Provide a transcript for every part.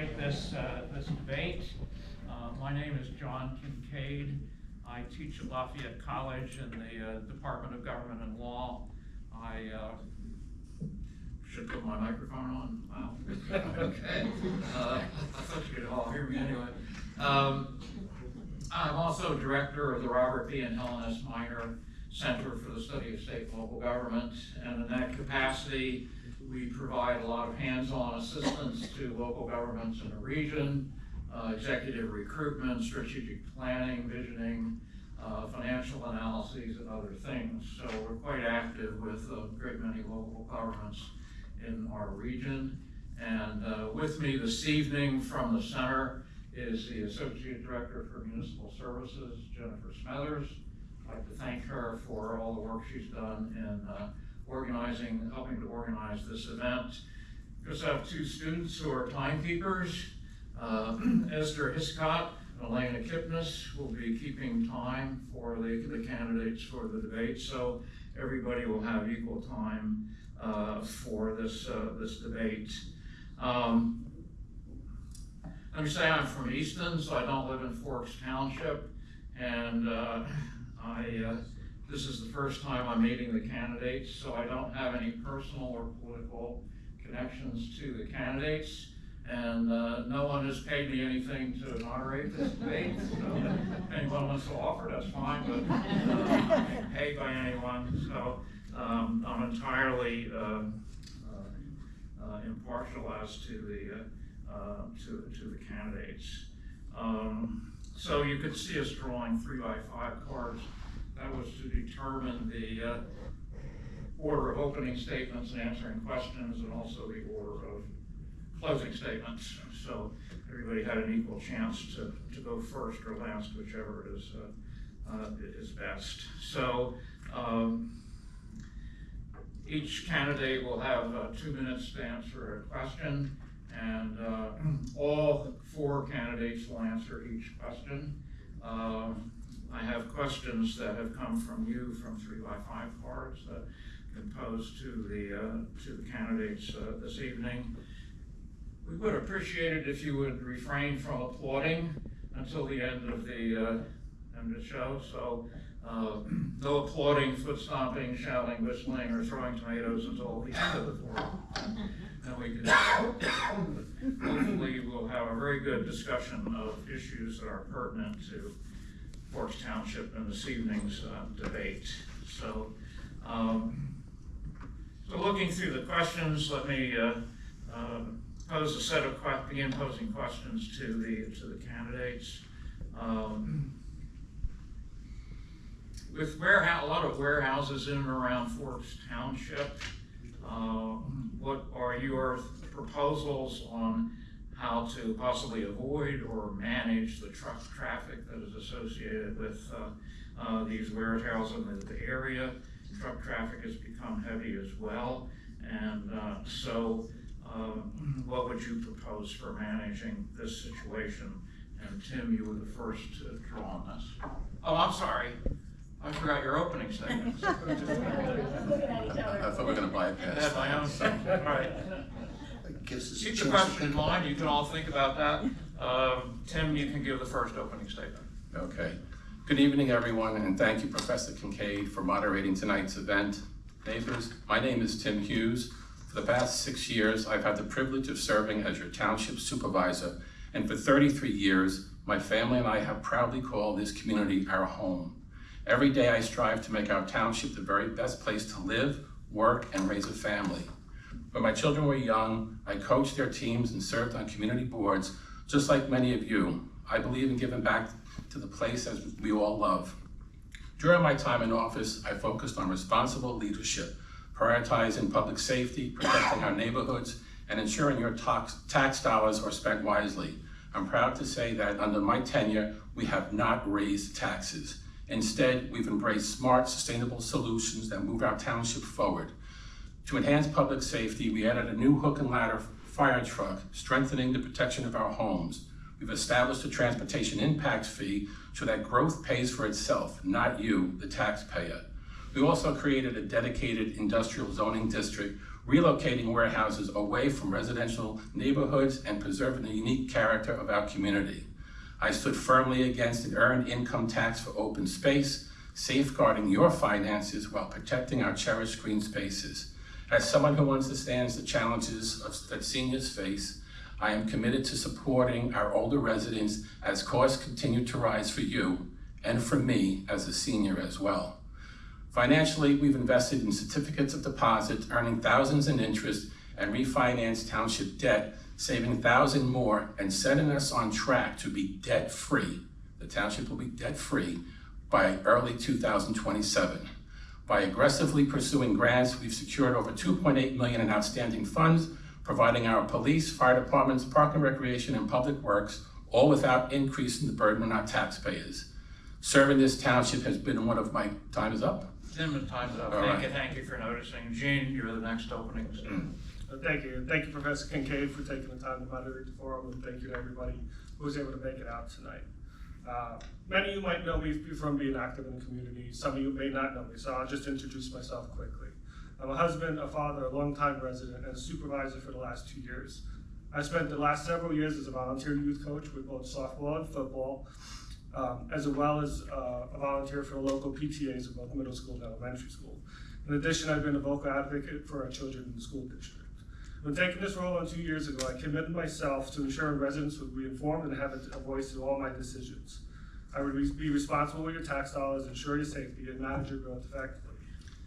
moderate this debate. My name is John Kincaid. I teach at Lafayette College in the Department of Government and Law. I should put my microphone on. Wow. Okay. I thought you could all hear me anyway. I'm also director of the Robert B. and Helen S. Minor Center for the Study of State and Local Government, and in that capacity, we provide a lot of hands-on assistance to local governments in the region, executive recruitment, strategic planning, visioning, financial analyses, and other things. So we're quite active with a great many local governments in our region. And with me this evening from the center is the Associate Director for Municipal Services, Jennifer Smethers. I'd like to thank her for all the work she's done in helping to organize this event. We also have two students who are timekeepers. Esther Hiscott and Elena Kipnis will be keeping time for the candidates for the debate, so everybody will have equal time for this debate. Let me say I'm from Easton, so I don't live in Forks Township, and this is the first time I'm meeting the candidates, so I don't have any personal or political connections to the candidates, and no one has paid me anything to moderate this debate, so if anyone wants to offer, that's fine, but I'm not being paid by anyone, so I'm entirely impartial as to the candidates. So you could see us drawing 3x5 cards. That was to determine the order of opening statements and answering questions, and also the order of closing statements. So everybody had an equal chance to go first or last, whichever is best. So each candidate will have 2 minutes to answer a question, and all 4 candidates will answer each question. I have questions that have come from you from 3x5 cards that can pose to the candidates this evening. We would appreciate it if you would refrain from applauding until the end of the show. So no applauding, foot stomping, shouting, whistling, or throwing tomatoes until the end of the forum. And we can hopefully we'll have a very good discussion of issues that are pertinent to Forks Township in this evening's debate. So, so looking through the questions, let me pose a set of begin posing questions to the candidates. With a lot of warehouses in and around Forks Township, what are your proposals on how to possibly avoid or manage the truck traffic that is associated with these warehouses in the area? Truck traffic has become heavy as well, and so what would you propose for managing this situation? And Tim, you were the first to draw on this. Oh, I'm sorry. I forgot your opening statement. I thought we were going to bypass. I had my own thing. All right. Keep the question in mind. You can all think about that. Tim, you can give the first opening statement. Okay. Good evening, everyone, and thank you, Professor Kincaid, for moderating tonight's event. Neighbors, my name is Tim Hughes. For the past 6 years, I've had the privilege of serving as your Township Supervisor, and for 33 years, my family and I have proudly called this community our home. Every day I strive to make our township the very best place to live, work, and raise a family. When my children were young, I coached their teams and served on community boards, just like many of you. I believe in giving back to the place as we all love. During my time in office, I focused on responsible leadership, prioritizing public safety, protecting our neighborhoods, and ensuring your tax dollars are spent wisely. I'm proud to say that under my tenure, we have not raised taxes. Instead, we've embraced smart, sustainable solutions that move our township forward. To enhance public safety, we added a new hook and ladder fire truck, strengthening the protection of our homes. We've established a transportation impact fee so that growth pays for itself, not you, the taxpayer. We also created a dedicated industrial zoning district relocating warehouses away from residential neighborhoods and preserving the unique character of our community. I stood firmly against an earned income tax for open space, safeguarding your finances while protecting our cherished green spaces. As someone who understands the challenges that seniors face, I am committed to supporting our older residents as costs continue to rise for you and for me as a senior as well. Financially, we've invested in certificates of deposit, earning thousands in interest, and refinanced township debt, saving thousands more and setting us on track to be debt-free. The township will be debt-free by early 2027. By aggressively pursuing grants, we've secured over $2.8 million in outstanding funds, providing our police, fire departments, park and recreation, and public works, all without increasing the burden on our taxpayers. Serving this township has been one of my, time is up? Tim, the time's up. Thank you for noticing. Gene, you're the next opening statement. Thank you. Thank you, Professor Kincaid, for taking the time to moderate the forum, and thank you to everybody who was able to make it out tonight. Many of you might know me from being active in the community. Some of you may not know me, so I'll just introduce myself quickly. I'm a husband, a father, a longtime resident, and a supervisor for the last 2 years. I spent the last several years as a volunteer youth coach with both softball and football, as well as a volunteer for local PTAs of both middle school and elementary school. In addition, I've been a vocal advocate for our children in the school district. When taking this role on 2 years ago, I committed myself to ensuring residents would be informed and have a voice in all my decisions. I would be responsible for your tax dollars, ensure your safety, and manage your growth effectively.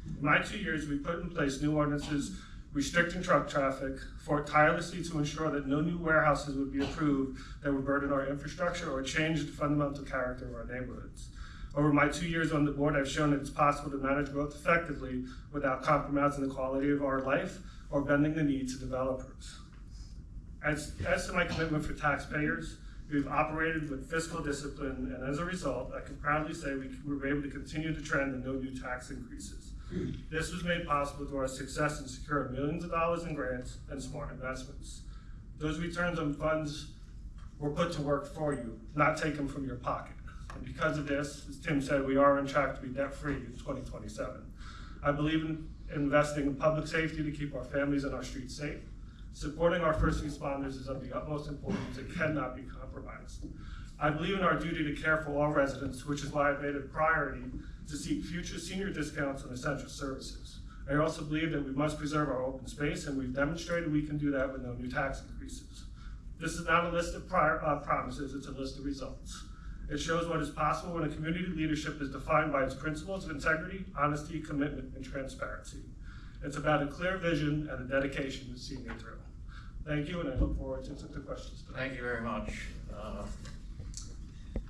In my 2 years, we put in place new ordinances restricting truck traffic, fought tirelessly to ensure that no new warehouses would be approved that would burden our infrastructure or change the fundamental character of our neighborhoods. Over my 2 years on the board, I've shown that it's possible to manage growth effectively without compromising the quality of our life or bending the needs of developers. As to my commitment for taxpayers, we've operated with fiscal discipline, and as a result, I can proudly say we were able to continue the trend of no new tax increases. This was made possible through our success in securing millions of dollars in grants and smart investments. Those returns on funds were put to work for you, not taken from your pocket. And because of this, as Tim said, we are on track to be debt-free in 2027. I believe in investing in public safety to keep our families and our streets safe. Supporting our first responders is of the utmost importance and cannot be compromised. I believe in our duty to care for all residents, which is why I've made it a priority to seek future senior discounts on essential services. I also believe that we must preserve our open space, and we've demonstrated we can do that with no new tax increases. This is not a list of promises, it's a list of results. It shows what is possible when a community leadership is defined by its principles of integrity, honesty, commitment, and transparency. It's about a clear vision and a dedication to seeing it through. Thank you, and I look forward to the questions today. Thank you very much.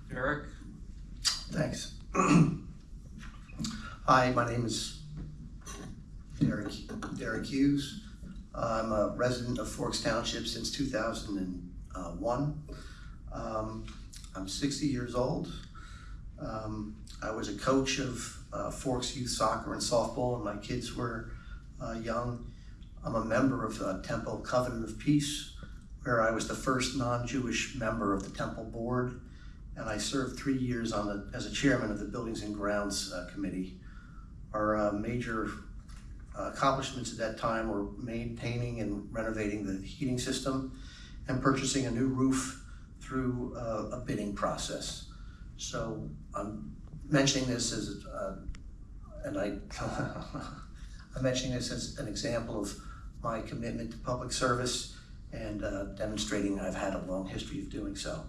Derek? Thanks. Hi, my name is Derek Hughes. I'm a resident of Forks Township since 2001. I'm 60 years old. I was a coach of Forks youth soccer and softball when my kids were young. I'm a member of Temple Covenant of Peace, where I was the first non-Jewish member of the Temple Board, and I served 3 years as a chairman of the Buildings and Grounds Committee. Our major accomplishments at that time were maintaining and renovating the heating system and purchasing a new roof through a bidding process. So I'm mentioning this as I'm mentioning this as an example of my commitment to public service and demonstrating I've had a long history of doing so.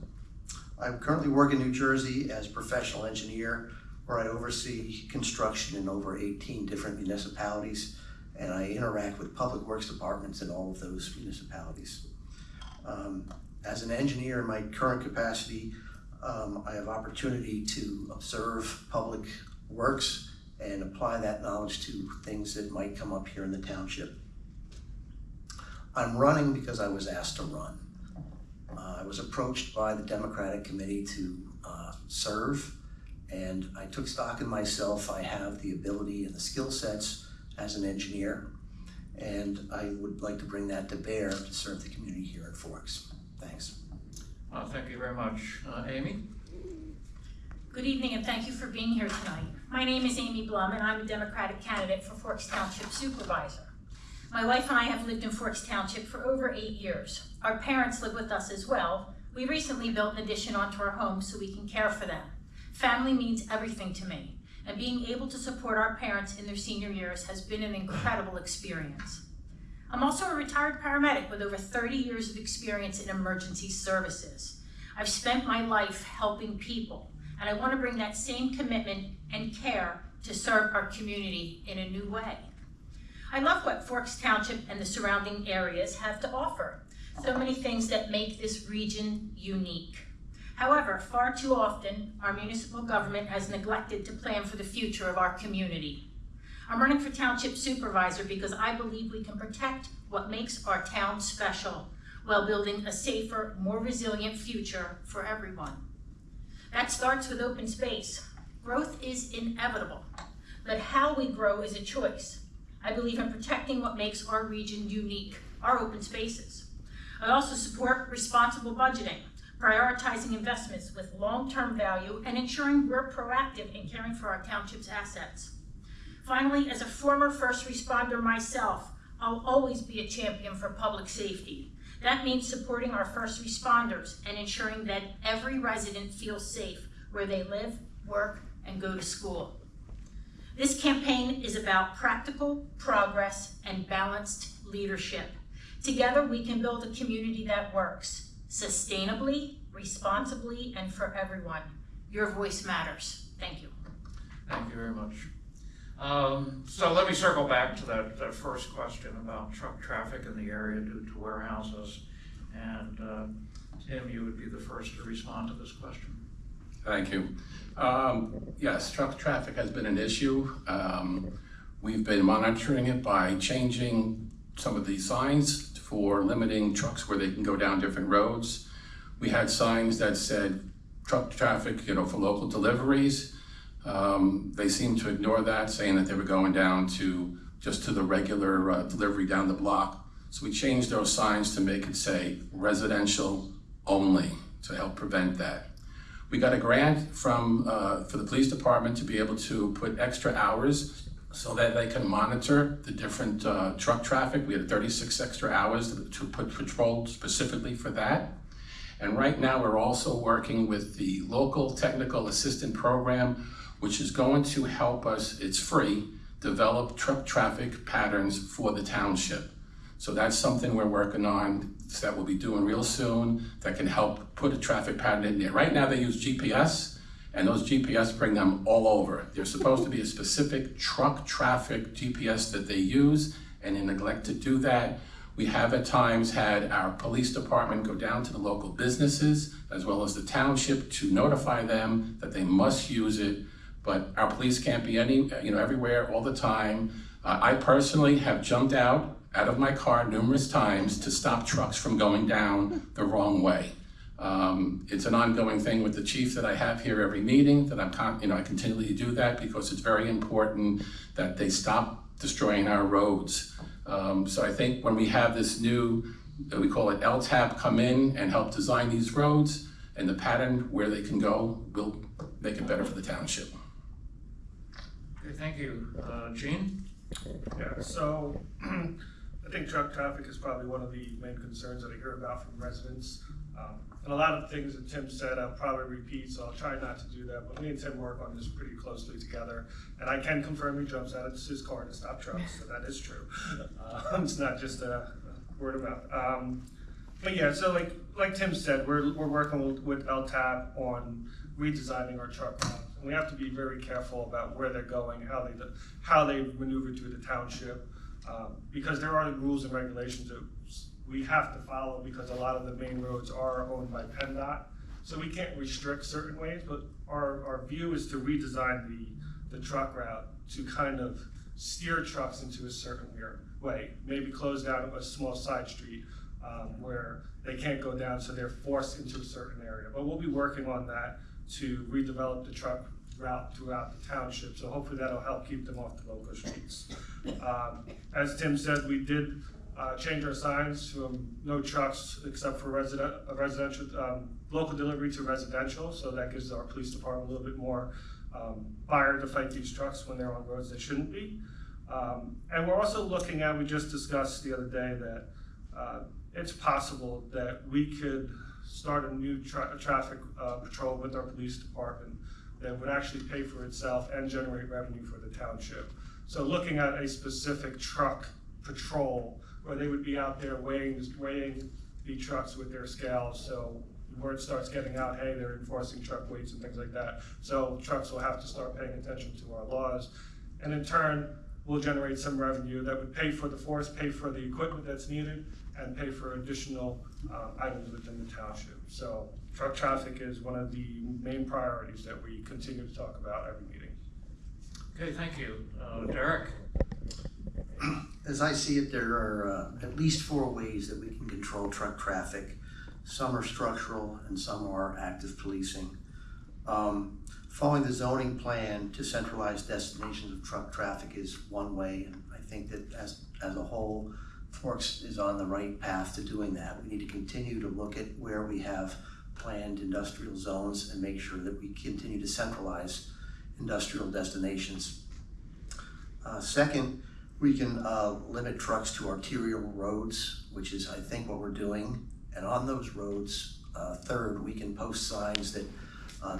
I currently work in New Jersey as a professional engineer, where I oversee construction in over 18 different municipalities, and I interact with public works departments in all of those municipalities. As an engineer in my current capacity, I have opportunity to observe public works and apply that knowledge to things that might come up here in the township. I'm running because I was asked to run. I was approached by the Democratic Committee to serve, and I took stock in myself. I have the ability and the skill sets as an engineer, and I would like to bring that to bear to serve the community here at Forks. Thanks. Thank you very much. Amy? Good evening, and thank you for being here tonight. My name is Amy Blum, and I'm a Democratic candidate for Forks Township Supervisor. My wife and I have lived in Forks Township for over 8 years. Our parents live with us as well. We recently built an addition onto our home so we can care for them. Family means everything to me, and being able to support our parents in their senior years has been an incredible experience. I'm also a retired paramedic with over 30 years of experience in emergency services. I've spent my life helping people, and I want to bring that same commitment and care to serve our community in a new way. I love what Forks Township and the surrounding areas have to offer. So many things that make this region unique. However, far too often, our municipal government has neglected to plan for the future of our community. I'm running for Township Supervisor because I believe we can protect what makes our town special while building a safer, more resilient future for everyone. That starts with open space. Growth is inevitable, but how we grow is a choice. I believe in protecting what makes our region unique, our open spaces. I also support responsible budgeting, prioritizing investments with long-term value, and ensuring we're proactive in caring for our township's assets. Finally, as a former first responder myself, I'll always be a champion for public safety. That means supporting our first responders and ensuring that every resident feels safe where they live, work, and go to school. This campaign is about practical progress and balanced leadership. Together, we can build a community that works sustainably, responsibly, and for everyone. Your voice matters. Thank you. Thank you very much. So let me circle back to that first question about truck traffic in the area due to warehouses. And Tim, you would be the first to respond to this question. Thank you. Yes, truck traffic has been an issue. We've been monitoring it by changing some of the signs for limiting trucks where they can go down different roads. We had signs that said truck traffic, for local deliveries. They seemed to ignore that, saying that they were going down to the regular delivery down the block. So we changed those signs to make it say residential only to help prevent that. We got a grant from for the police department to be able to put extra hours so that they can monitor the different truck traffic. We had 36 extra hours to put patrol specifically for that. And right now we're also working with the local technical assistant program, which is going to help us, it's free, develop truck traffic patterns for the township. So that's something we're working on that we'll be doing real soon that can help put a traffic pattern in there. Right now they use GPS, and those GPS bring them all over. There's supposed to be a specific truck traffic GPS that they use, and they neglect to do that. We have at times had our police department go down to the local businesses as well as the township to notify them that they must use it, but our police can't be everywhere all the time. I personally have jumped out of my car numerous times to stop trucks from going down the wrong way. It's an ongoing thing with the chief that I have here every meeting, that I continually do that because it's very important that they stop destroying our roads. So I think when we have this new, we call it LTAP, come in and help design these roads and the pattern where they can go, will make it better for the township. Okay, thank you. Gene? Yeah, so I think truck traffic is probably one of the main concerns that I hear about from residents. And a lot of things that Tim said, I'll probably repeat, so I'll try not to do that. But me and Tim work on this pretty closely together. And I can confirm he jumps out of his car to stop trucks, so that is true. It's not just a word of mouth. But yeah, so like Tim said, we're working with LTAP on redesigning our truck routes. And we have to be very careful about where they're going, how they maneuver through the township, because there are rules and regulations that we have to follow, because a lot of the main roads are owned by PennDOT. So we can't restrict certain ways, but our view is to redesign the truck route to kind of steer trucks into a certain way. Maybe close down a small side street where they can't go down, so they're forced into a certain area. But we'll be working on that to redevelop the truck route throughout the township. So hopefully that'll help keep them off the local streets. As Tim said, we did change our signs to no trucks except for residential, local delivery to residential. So that gives our police department a little bit more fire to fight these trucks when they're on roads they shouldn't be. And we're also looking at, we just discussed the other day that it's possible that we could start a new traffic patrol with our police department that would actually pay for itself and generate revenue for the township. So looking at a specific truck patrol where they would be out there weighing the trucks with their scales, so word starts getting out, hey, they're enforcing truck weights and things like that. So trucks will have to start paying attention to our laws. And in turn, we'll generate some revenue that would pay for the force, pay for the equipment that's needed, and pay for additional items within the township. So truck traffic is one of the main priorities that we continue to talk about every meeting. Okay, thank you. Derek? As I see it, there are at least 4 ways that we can control truck traffic. Some are structural and some are active policing. Following the zoning plan to centralize destinations of truck traffic is one way, and I think that as a whole, Forks is on the right path to doing that. We need to continue to look at where we have planned industrial zones and make sure that we continue to centralize industrial destinations. Second, we can limit trucks to arterial roads, which is, I think, what we're doing. And on those roads, third, we can post signs that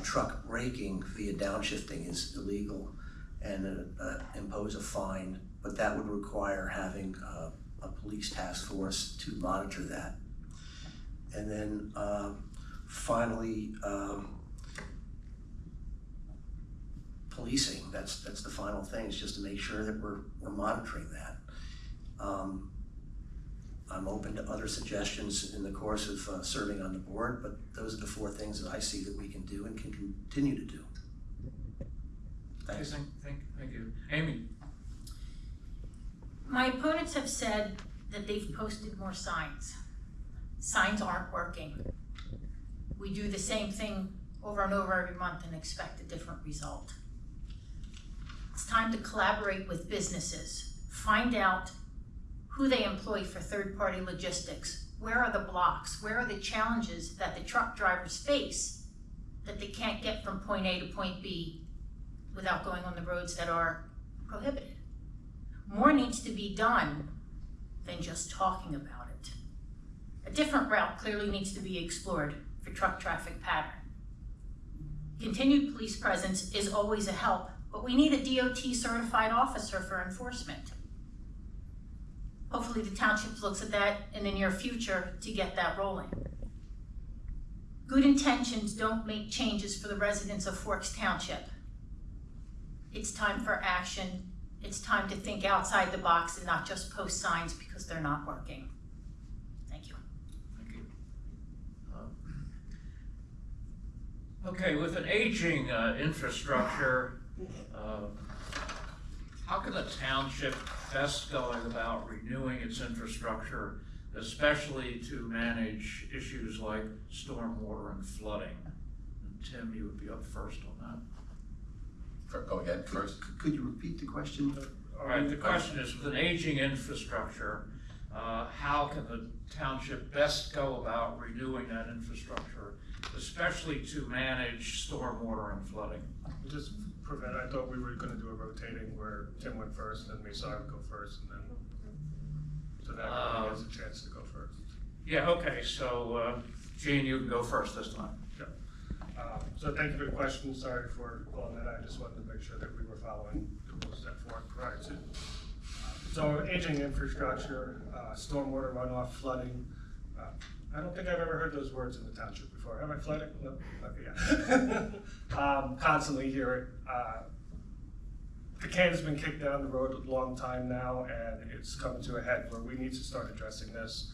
truck braking via downshifting is illegal and impose a fine, but that would require having a police task force to monitor that. And then finally, policing, that's the final thing, is just to make sure that we're monitoring that. I'm open to other suggestions in the course of serving on the board, but those are the 4 things that I see that we can do and can continue to do. Thanks. Thank you. Amy? My opponents have said that they've posted more signs. Signs aren't working. We do the same thing over and over every month and expect a different result. It's time to collaborate with businesses, find out who they employ for third-party logistics. Where are the blocks? Where are the challenges that the truck drivers face that they can't get from point A to point B without going on the roads that are prohibited? More needs to be done than just talking about it. A different route clearly needs to be explored for truck traffic pattern. Continued police presence is always a help, but we need a DOT certified officer for enforcement. Hopefully the township looks at that in the near future to get that rolling. Good intentions don't make changes for the residents of Forks Township. It's time for action. It's time to think outside the box and not just post signs because they're not working. Thank you. Thank you. Okay, with an aging infrastructure, how can the township best going about renewing its infrastructure, especially to manage issues like stormwater and flooding? And Tim, you would be up first on that. Go ahead first. Could you repeat the question? All right, the question is, with an aging infrastructure, how can the township best go about renewing that infrastructure, especially to manage stormwater and flooding? Just prevent, I thought we were gonna do a rotating where Tim went first and Mesa would go first, and then, so that everybody gets a chance to go first. Yeah, okay, so Gene, you can go first this time. Yeah. So thank you for the question. Sorry for calling that. I just wanted to make sure that we were following the rules set forth prior to. So aging infrastructure, stormwater runoff, flooding. I don't think I've ever heard those words in the township before. Have I flooded? No. Okay, yeah. Constantly hear it. The can has been kicked down the road a long time now, and it's coming to a head where we need to start addressing this.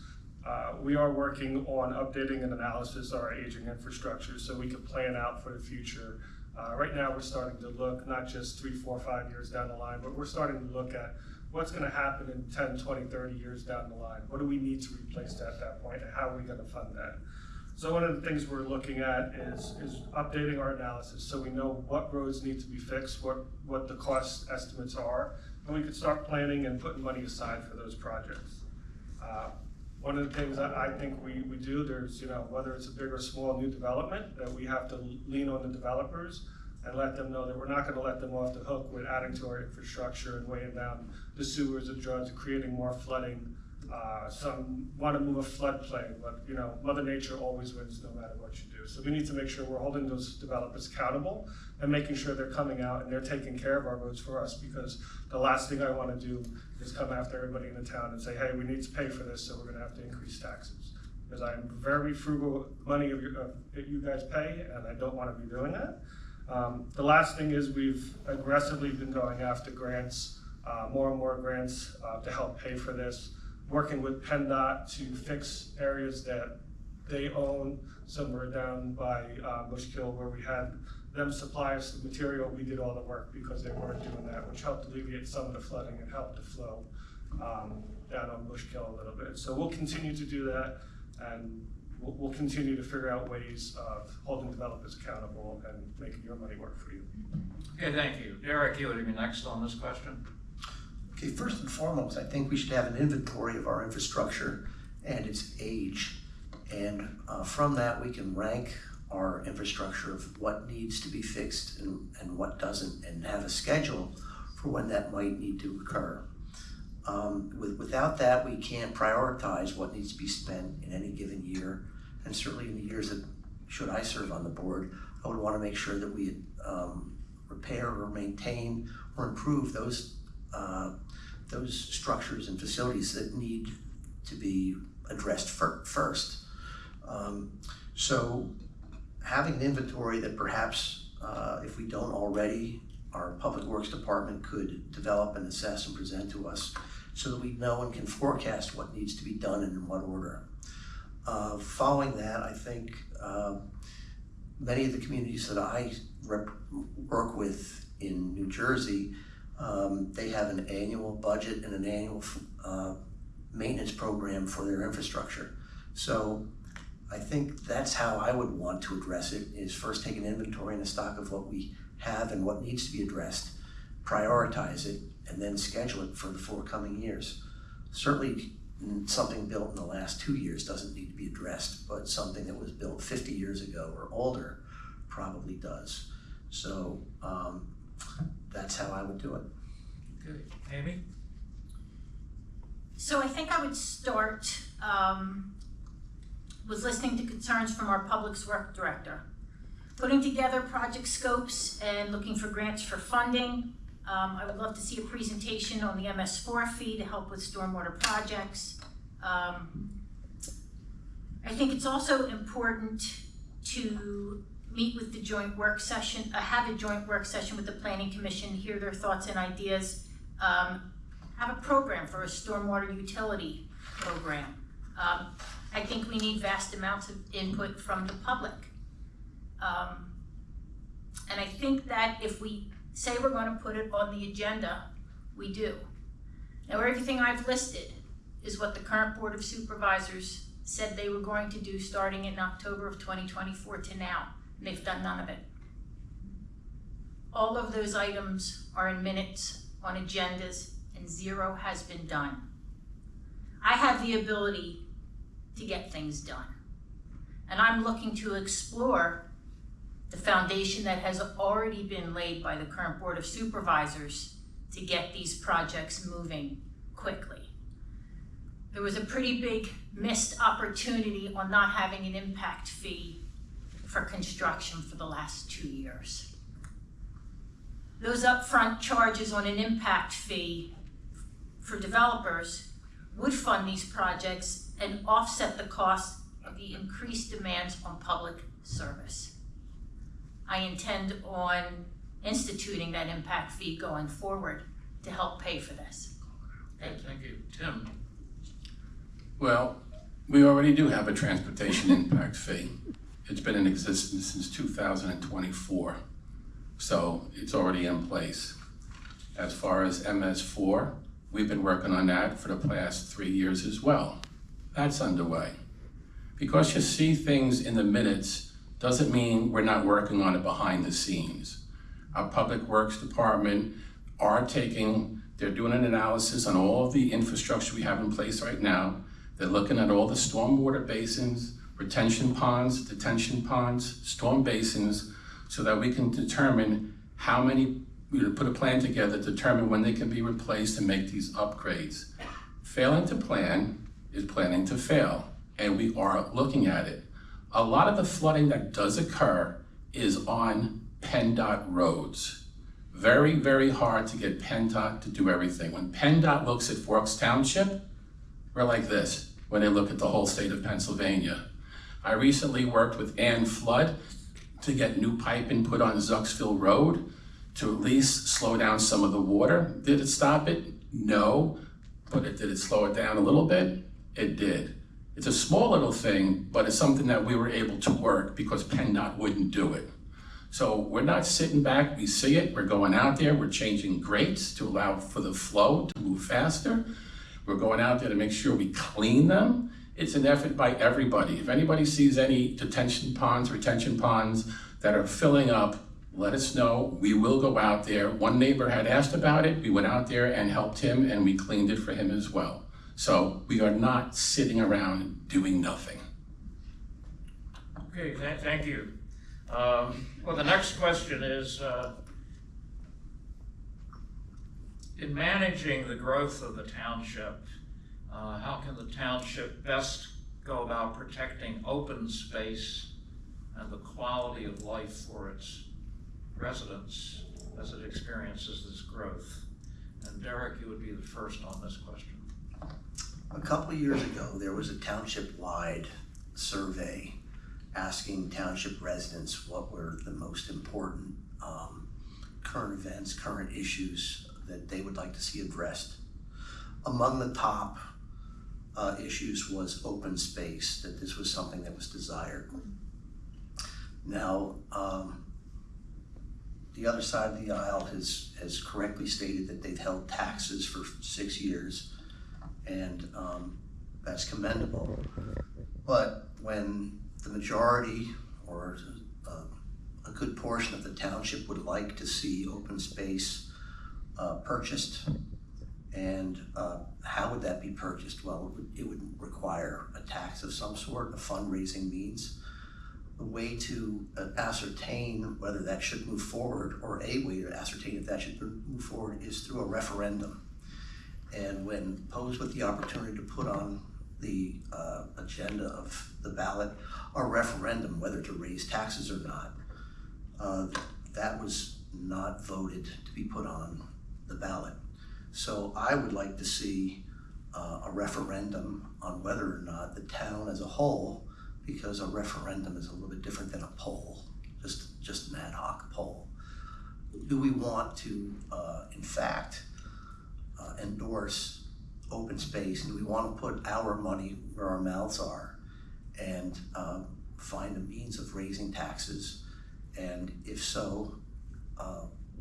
We are working on updating an analysis of our aging infrastructure so we can plan out for the future. Right now we're starting to look not just 3, 4, 5 years down the line, but we're starting to look at what's gonna happen in 10, 20, 30 years down the line. What do we need to replace at that point, and how are we gonna fund that? So one of the things we're looking at is updating our analysis so we know what roads need to be fixed, what the cost estimates are, and we can start planning and putting money aside for those projects. One of the things that I think we do, there's, whether it's a big or small new development, that we have to lean on the developers and let them know that we're not gonna let them off the hook with adding to our infrastructure and weighing down the sewers and drugs, creating more flooding. Some want to move a floodplain, but you know, Mother Nature always wins no matter what you do. So we need to make sure we're holding those developers accountable and making sure they're coming out and they're taking care of our roads for us, because the last thing I want to do is come after everybody in the town and say, hey, we need to pay for this, so we're going to have to increase taxes. Because I'm very frugal with money that you guys pay, and I don't want to be doing that. The last thing is we've aggressively been going after grants, more and more grants to help pay for this. Working with PennDOT to fix areas that they own, somewhere down by Bushkill, where we had them supply us the material. We did all the work because they weren't doing that, which helped alleviate some of the flooding and helped the flow down on Bushkill a little bit. So we'll continue to do that, and we'll continue to figure out ways of holding developers accountable and making your money work for you. Okay, thank you. Derek, you would be next on this question. Okay, first and foremost, I think we should have an inventory of our infrastructure and its age. And from that, we can rank our infrastructure of what needs to be fixed and what doesn't, and have a schedule for when that might need to occur. Without that, we can't prioritize what needs to be spent in any given year. And certainly in the years that, should I serve on the board, I would want to make sure that we repair or maintain or improve those structures and facilities that need to be addressed first. So having an inventory that perhaps, if we don't already, our Public Works Department could develop and assess and present to us, so that we know and can forecast what needs to be done and in what order. Following that, I think many of the communities that I work with in New Jersey, they have an annual budget and an annual maintenance program for their infrastructure. So I think that's how I would want to address it, is first take an inventory and a stock of what we have and what needs to be addressed, prioritize it, and then schedule it for the forthcoming years. Certainly something built in the last 2 years doesn't need to be addressed, but something that was built 50 years ago or older probably does. So that's how I would do it. Okay, Amy? So I think I would start with listening to concerns from our Public Works Director. Putting together project scopes and looking for grants for funding. I would love to see a presentation on the MS4 fee to help with stormwater projects. I think it's also important to meet with the joint work session, have a joint work session with the Planning Commission, hear their thoughts and ideas, have a program for a stormwater utility program. I think we need vast amounts of input from the public. And I think that if we say we're going to put it on the agenda, we do. Now, everything I've listed is what the current Board of Supervisors said they were going to do starting in October of 2024 to now, and they've done none of it. All of those items are in minutes, on agendas, and zero has been done. I have the ability to get things done, and I'm looking to explore the foundation that has already been laid by the current Board of Supervisors to get these projects moving quickly. There was a pretty big missed opportunity on not having an impact fee for construction for the last 2 years. Those upfront charges on an impact fee for developers would fund these projects and offset the cost of the increased demands on public service. I intend on instituting that impact fee going forward to help pay for this. Thank you. Tim? Well, we already do have a transportation impact fee. It's been in existence since 2024, so it's already in place. As far as MS4, we've been working on that for the past 3 years as well. That's underway. Because you see things in the minutes doesn't mean we're not working on it behind the scenes. Our Public Works Department they're doing an analysis on all of the infrastructure we have in place right now. They're looking at all the stormwater basins, retention ponds, detention ponds, storm basins, so that we can determine how many, put a plan together, determine when they can be replaced and make these upgrades. Failing to plan is planning to fail, and we are looking at it. A lot of the flooding that does occur is on PennDOT roads. Very, very hard to get PennDOT to do everything. When PennDOT looks at Forks Township, we're like this when they look at the whole state of Pennsylvania. I recently worked with Ann Flood to get new piping put on Zucksville Road to at least slow down some of the water. Did it stop it? No. But did it slow it down a little bit? It did. It's a small little thing, but it's something that we were able to work because PennDOT wouldn't do it. So we're not sitting back, we see it, we're going out there, we're changing grates to allow for the flow to move faster. We're going out there to make sure we clean them. It's an effort by everybody. If anybody sees any detention ponds, retention ponds that are filling up, let us know. We will go out there. One neighbor had asked about it. We went out there and helped him, and we cleaned it for him as well. So we are not sitting around doing nothing. Okay, thank you. Well, the next question is, in managing the growth of the township, how can the township best go about protecting open space and the quality of life for its residents as it experiences this growth? And Derek, you would be the first on this question. A couple of years ago, there was a township-wide survey asking township residents what were the most important current events, current issues that they would like to see addressed. Among the top issues was open space, that this was something that was desired. Now, the other side of the aisle has correctly stated that they've held taxes for 6 years, and that's commendable. But when the majority or a good portion of the township would like to see open space purchased, and how would that be purchased? Well, it would require a tax of some sort, a fundraising means. The way to ascertain whether that should move forward, or a way to ascertain if that should move forward, is through a referendum. And when posed with the opportunity to put on the agenda of the ballot a referendum whether to raise taxes or not, that was not voted to be put on the ballot. So I would like to see a referendum on whether or not the town as a whole, because a referendum is a little bit different than a poll, just an ad hoc poll. Do we want to, in fact, endorse open space, and do we want to put our money where our mouths are and find a means of raising taxes, and if so,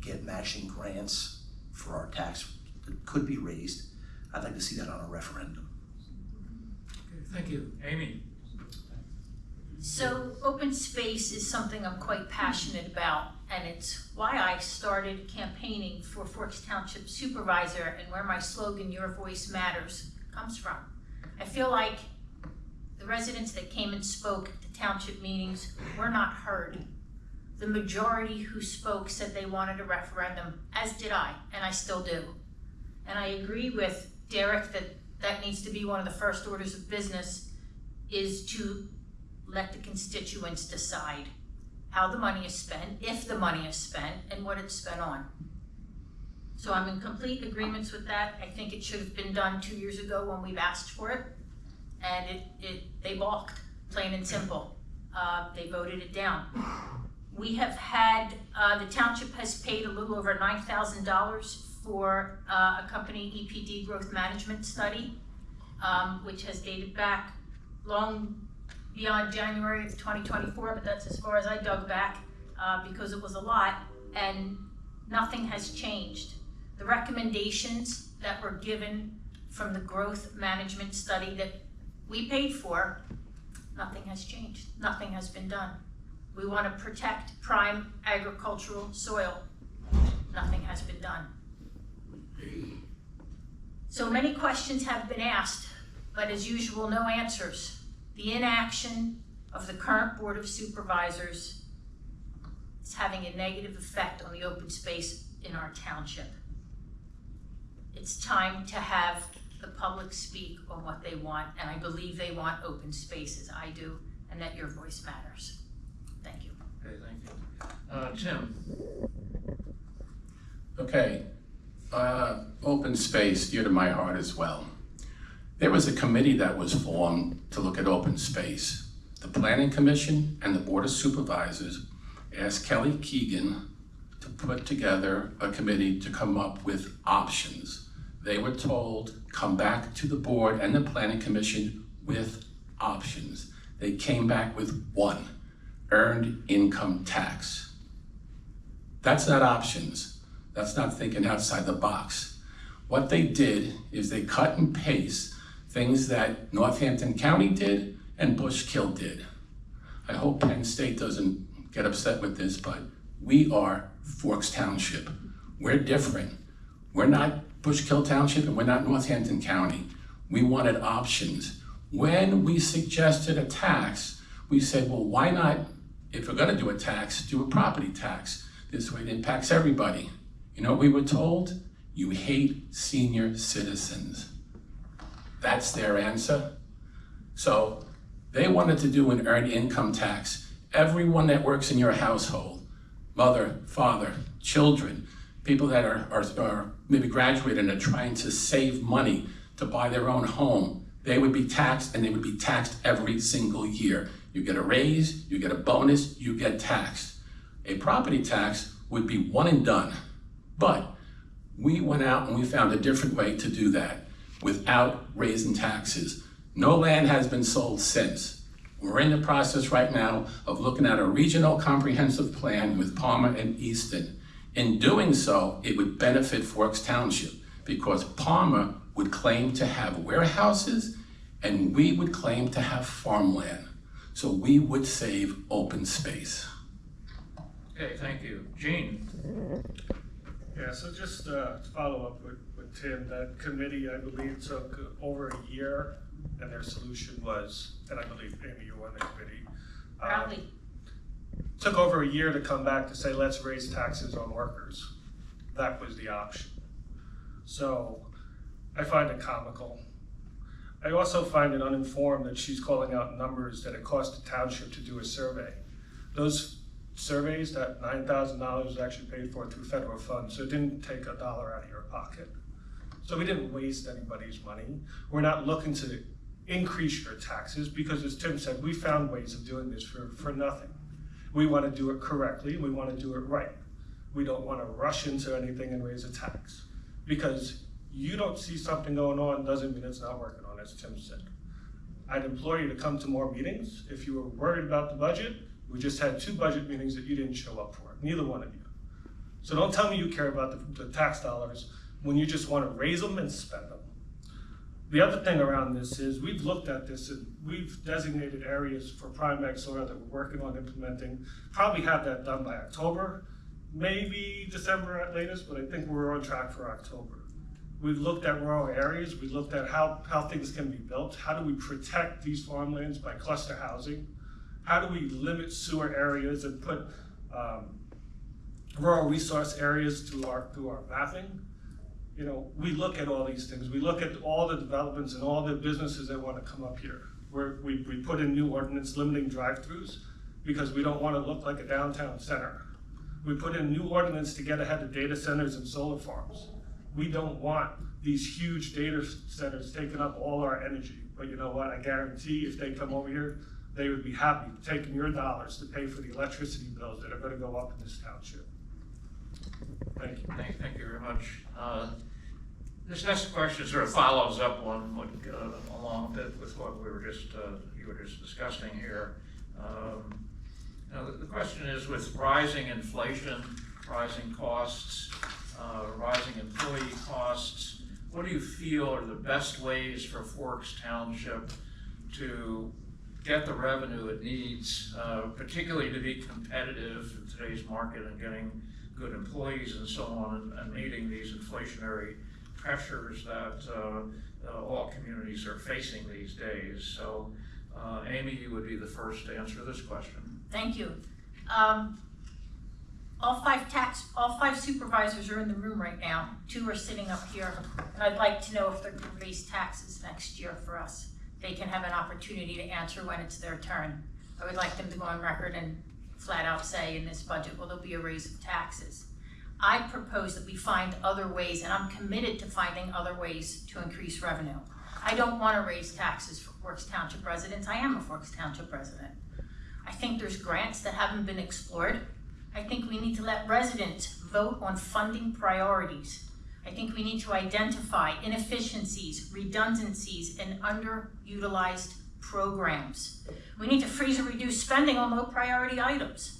get matching grants for our tax that could be raised? I'd like to see that on a referendum. Okay, thank you. Amy? So open space is something I'm quite passionate about, and it's why I started campaigning for Forks Township Supervisor, and where my slogan, "Your Voice Matters," comes from. I feel like the residents that came and spoke at the township meetings were not heard. The majority who spoke said they wanted a referendum, as did I, and I still do. And I agree with Derek that that needs to be one of the first orders of business, is to let the constituents decide how the money is spent, if the money is spent, and what it's spent on. So I'm in complete agreement with that. I think it should have been done 2 years ago when we've asked for it, and they balked, plain and simple. They voted it down. We have had, the township has paid a little over $9,000 for a company, EPD Growth Management Study, which has dated back long beyond January of 2024, but that's as far as I dug back, because it was a lot, and nothing has changed. The recommendations that were given from the growth management study that we paid for, nothing has changed, nothing has been done. We want to protect prime agricultural soil, nothing has been done. So many questions have been asked, but as usual, no answers. The inaction of the current Board of Supervisors It's having a negative effect on the open space in our township. It's time to have the public speak on what they want, and I believe they want open spaces. I do, and that your voice matters. Thank you. Okay, thank you. Tim? Okay, open space, dear to my heart as well. There was a committee that was formed to look at open space. The Planning Commission and the Board of Supervisors asked Kelly Keegan to put together a committee to come up with options. They were told, come back to the board and the Planning Commission with options. They came back with one, earned income tax. That's not options. That's not thinking outside the box. What they did is they cut and paste things that Northampton County did and Bushkill did. I hope Penn State doesn't get upset with this, but we are Forks Township. We're different. We're not Bushkill Township and we're not Northampton County. We wanted options. When we suggested a tax, we said, well, why not, if we're gonna do a tax, do a property tax? This way it impacts everybody. You know what we were told? You hate senior citizens. That's their answer. So they wanted to do an earned income tax. Everyone that works in your household, mother, father, children, people that are maybe graduated and are trying to save money to buy their own home, they would be taxed, and they would be taxed every single year. You get a raise, you get a bonus, you get taxed. A property tax would be one and done. But we went out and we found a different way to do that without raising taxes. No land has been sold since. We're in the process right now of looking at a regional comprehensive plan with Palmer and Easton. In doing so, it would benefit Forks Township because Palmer would claim to have warehouses and we would claim to have farmland. So we would save open space. Okay, thank you. Gene? Yeah, so just to follow up with Tim, that committee, I believe, took over a year, and their solution was, and I believe, Amy, you were on the committee. Proudly. Took over a year to come back to say, let's raise taxes on workers. That was the option. So I find it comical. I also find it uninformed that she's calling out numbers that it cost the township to do a survey. Those surveys, that $9,000 was actually paid for through federal funds, so it didn't take $1 out of your pocket. So we didn't waste anybody's money. We're not looking to increase your taxes because, as Tim said, we found ways of doing this for nothing. We want to do it correctly, we want to do it right. We don't want to rush into anything and raise a tax. Because you don't see something going on doesn't mean it's not working on, as Tim said. I'd implore you to come to more meetings. If you were worried about the budget, we just had 2 budget meetings that you didn't show up for, neither one of you. So don't tell me you care about the tax dollars when you just want to raise them and spend them. The other thing around this is we've looked at this and we've designated areas for prime ag soil that we're working on implementing. Probably have that done by October, maybe December at latest, but I think we're on track for October. We've looked at rural areas, we've looked at how things can be built. How do we protect these farmlands by cluster housing? How do we limit sewer areas and put rural resource areas through our mapping? You know, we look at all these things. We look at all the developments and all the businesses that want to come up here. We put in new ordinance limiting drive-throughs because we don't want to look like a downtown center. We put in new ordinance to get ahead of data centers and solar farms. We don't want these huge data centers taking up all our energy. But you know what? I guarantee if they come over here, they would be happy taking your dollars to pay for the electricity bills that are going to go up in this township. Thank you. Thank you very much. This next question sort of follows up on what, along a bit with what you were just discussing here. Now the question is, with rising inflation, rising costs, rising employee costs, what do you feel are the best ways for Forks Township to get the revenue it needs, particularly to be competitive in today's market and getting good employees and so on, and meeting these inflationary pressures that all communities are facing these days? So Amy, you would be the first to answer this question. Thank you. All five supervisors are in the room right now. 2 are sitting up here, and I'd like to know if they're gonna raise taxes next year for us. They can have an opportunity to answer when it's their turn. I would like them to go on record and flat out say in this budget, well, there'll be a raise of taxes. I propose that we find other ways, and I'm committed to finding other ways to increase revenue. I don't wanna raise taxes for Forks Township residents. I am a Forks Township resident. I think there's grants that haven't been explored. I think we need to let residents vote on funding priorities. I think we need to identify inefficiencies, redundancies, and underutilized programs. We need to freeze or reduce spending on low priority items.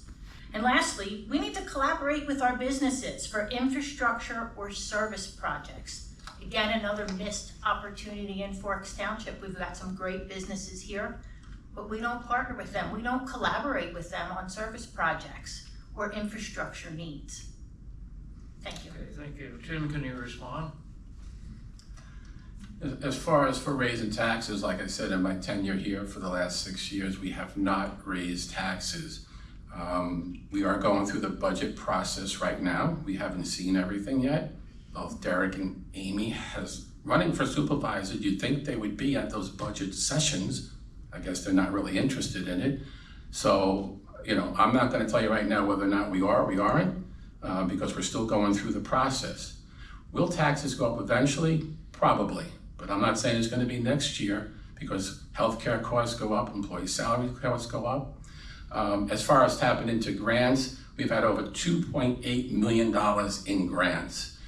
And lastly, we need to collaborate with our businesses for infrastructure or service projects. Again, another missed opportunity in Forks Township. We've got some great businesses here, but we don't partner with them. We don't collaborate with them on service projects or infrastructure needs. Thank you. Okay, thank you. Tim, can you respond? As far as for raising taxes, like I said, in my tenure here for the last 6 years, we have not raised taxes. We are going through the budget process right now. We haven't seen everything yet. Both Derek and Amy has running for supervisor. You'd think they would be at those budget sessions. I guess they're not really interested in it. So, I'm not gonna tell you right now whether or not we are or we aren't, because we're still going through the process. Will taxes go up eventually? Probably, but I'm not saying it's gonna be next year because healthcare costs go up, employee salary costs go up. As far as tapping into grants, we've had over $2.8 million in grants.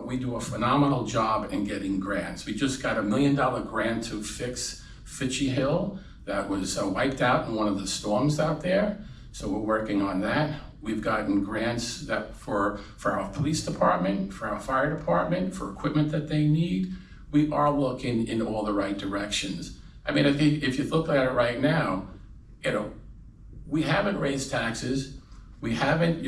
We do a phenomenal job in getting grants. We just got $1 million grant to fix Fitchy Hill that was wiped out in one of the storms out there. So we're working on that. We've gotten grants that for our police department, for our fire department, for equipment that they need. We are looking in all the right directions. I mean, if you look at it right now, we haven't raised taxes. We haven't,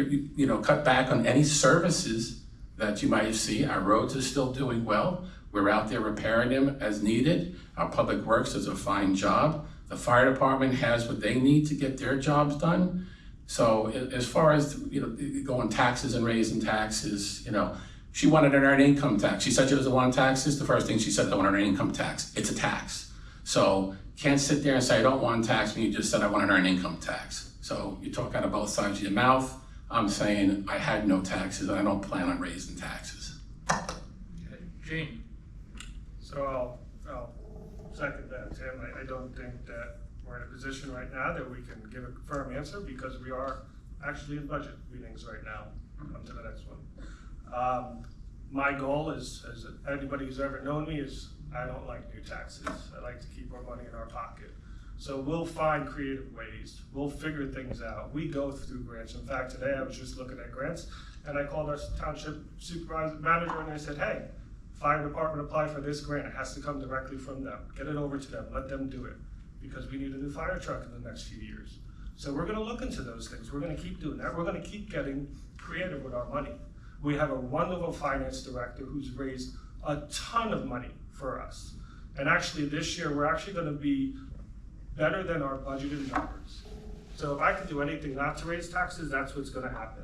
cut back on any services that you might see. Our roads are still doing well. We're out there repairing them as needed. Our public works does a fine job. The fire department has what they need to get their jobs done. So as far as, going taxes and raising taxes, she wanted an earned income tax. She said she doesn't want taxes. The first thing she said, I want an earned income tax. It's a tax. So can't sit there and say, I don't want tax when you just said I want an earned income tax. So you talk out of both sides of your mouth. I'm saying I had no taxes and I don't plan on raising taxes. Okay. Gene? So I'll second that, Tim. I don't think that we're in a position right now that we can give a firm answer because we are actually in budget meetings right now. On to the next one. My goal is, as anybody who's ever known me, is I don't like new taxes. I like to keep our money in our pocket. So we'll find creative ways. We'll figure things out. We go through grants. In fact, today I was just looking at grants and I called our township supervisor manager and I said, hey, fire department apply for this grant. It has to come directly from them. Get it over to them. Let them do it because we need a new fire truck in the next few years. So we're going to look into those things. We're going to keep doing that. We're going to keep getting creative with our money. We have a wonderful finance director who's raised a ton of money for us. And actually this year, we're actually going to be better than our budgeted numbers. So if I can do anything not to raise taxes, that's what's going to happen.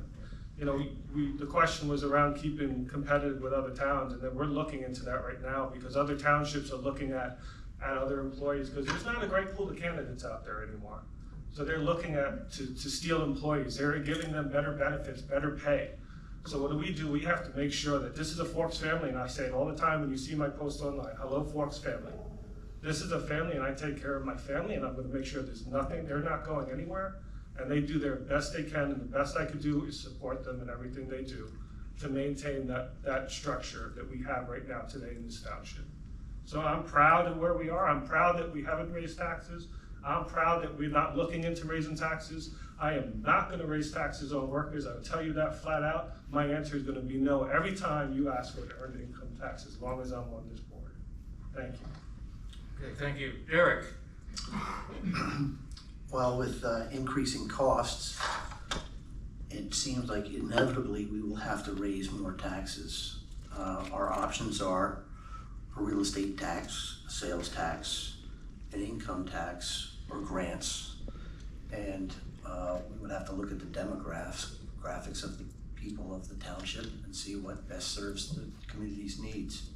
The question was around keeping competitive with other towns, and then we're looking into that right now because other townships are looking at other employees because there's not a great pool of candidates out there anymore. So they're looking to steal employees. They're giving them better benefits, better pay. So what do? We have to make sure that this is a Forks family, and I say it all the time when you see my post online, hello Forks family. This is a family and I take care of my family and I'm gonna make sure there's nothing, they're not going anywhere, and they do their best they can, and the best I could do is support them in everything they do to maintain that structure that we have right now today in this township. So I'm proud of where we are. I'm proud that we haven't raised taxes. I'm proud that we're not looking into raising taxes. I am not gonna raise taxes on workers. I'll tell you that flat out. My answer is gonna be no every time you ask for the earned income tax, as long as I'm on this board. Thank you. Okay, thank you. Derek? Well, with increasing costs, it seems like inevitably we will have to raise more taxes. Our options are a real estate tax, a sales tax, an income tax, or grants. And we would have to look at the demographics demographics of the people of the township and see what best serves the community's needs.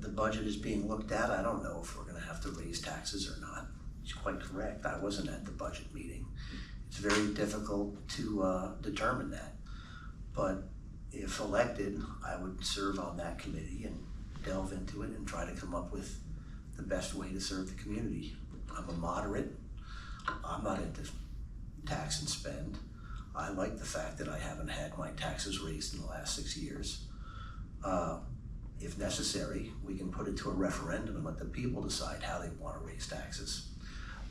The budget is being looked at. I don't know if we're gonna have to raise taxes or not. It's quite correct. I wasn't at the budget meeting. It's very difficult to determine that. But if elected, I would serve on that committee and delve into it and try to come up with the best way to serve the community. I'm a moderate. I'm not into tax and spend. I like the fact that I haven't had my taxes raised in the last 6 years. If necessary, we can put it to a referendum and let the people decide how they want to raise taxes.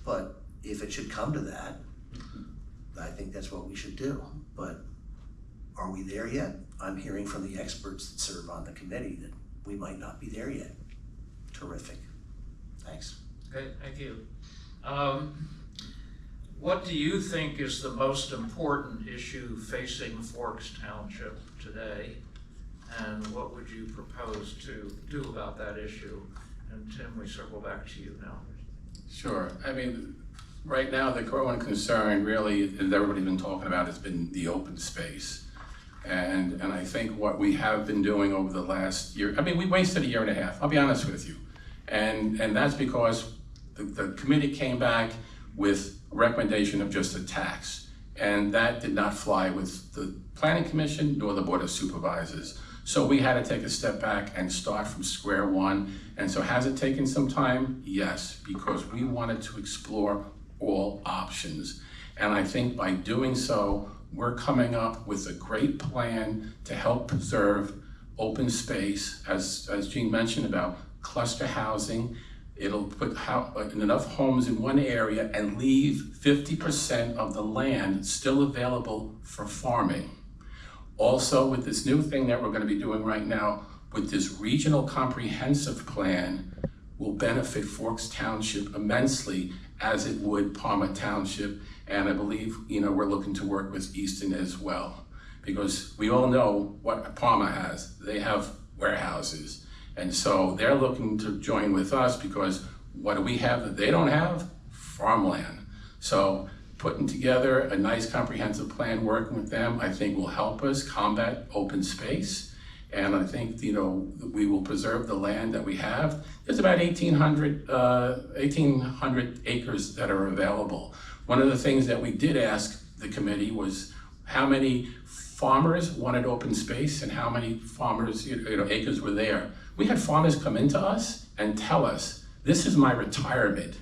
But if it should come to that, I think that's what we should do. But are we there yet? I'm hearing from the experts that serve on the committee that we might not be there yet. Terrific. Thanks. Okay, thank you. What do you think is the most important issue facing Forks Township today? And what would you propose to do about that issue? And Tim, we circle back to you now. Sure. I mean, right now, the growing concern really, that everybody's been talking about, has been the open space. And I think what we have been doing over the last year, I mean, we wasted a year and a half, I'll be honest with you. And that's because the committee came back with a recommendation of just a tax. And that did not fly with the Planning Commission nor the Board of Supervisors. So we had to take a step back and start from square one. And so has it taken some time? Yes, because we wanted to explore all options. And I think by doing so, we're coming up with a great plan to help preserve open space, as Jean mentioned about cluster housing. It'll put enough homes in one area and leave 50% of the land still available for farming. Also, with this new thing that we're going to be doing right now, with this regional comprehensive plan, will benefit Forks Township immensely, as it would Palmer Township. And I believe, we're looking to work with Easton as well, because we all know what Palmer has. They have warehouses. And so they're looking to join with us, because what do we have that they don't have? Farmland. So putting together a nice comprehensive plan, working with them, I think will help us combat open space. And I think, we will preserve the land that we have. There's about 1,800 acres that are available. One of the things that we did ask the committee was how many farmers wanted open space and how many farmers, acres were there. We had farmers come into us and tell us, this is my retirement.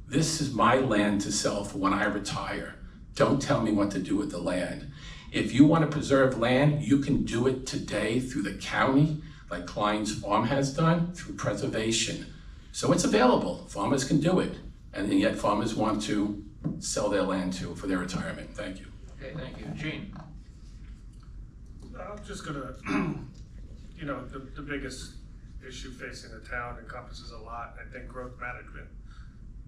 This is my land to sell for when I retire. Don't tell me what to do with the land. If you want to preserve land, you can do it today through the county, like Klein's Farm has done, through preservation. So it's available. Farmers can do it. And yet farmers want to sell their land for their retirement. Thank you. Okay, thank you. Jean? I'm just gonna, the biggest issue facing the town encompasses a lot. I think growth management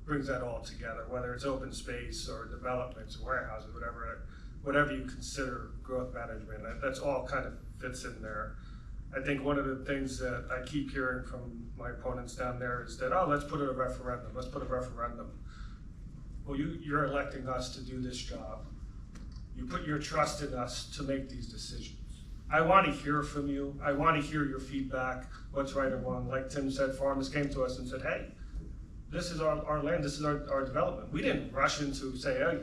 brings that all together, whether it's open space or developments, warehouses, whatever you consider growth management. That's all kind of fits in there. I think one of the things that I keep hearing from my opponents down there is that, let's put a referendum. Well, you're electing us to do this job. You put your trust in us to make these decisions. I want to hear from you. I want to hear your feedback, what's right or wrong. Like Tim said, farmers came to us and said, hey, this is our land, this is our development. We didn't rush into say, hey,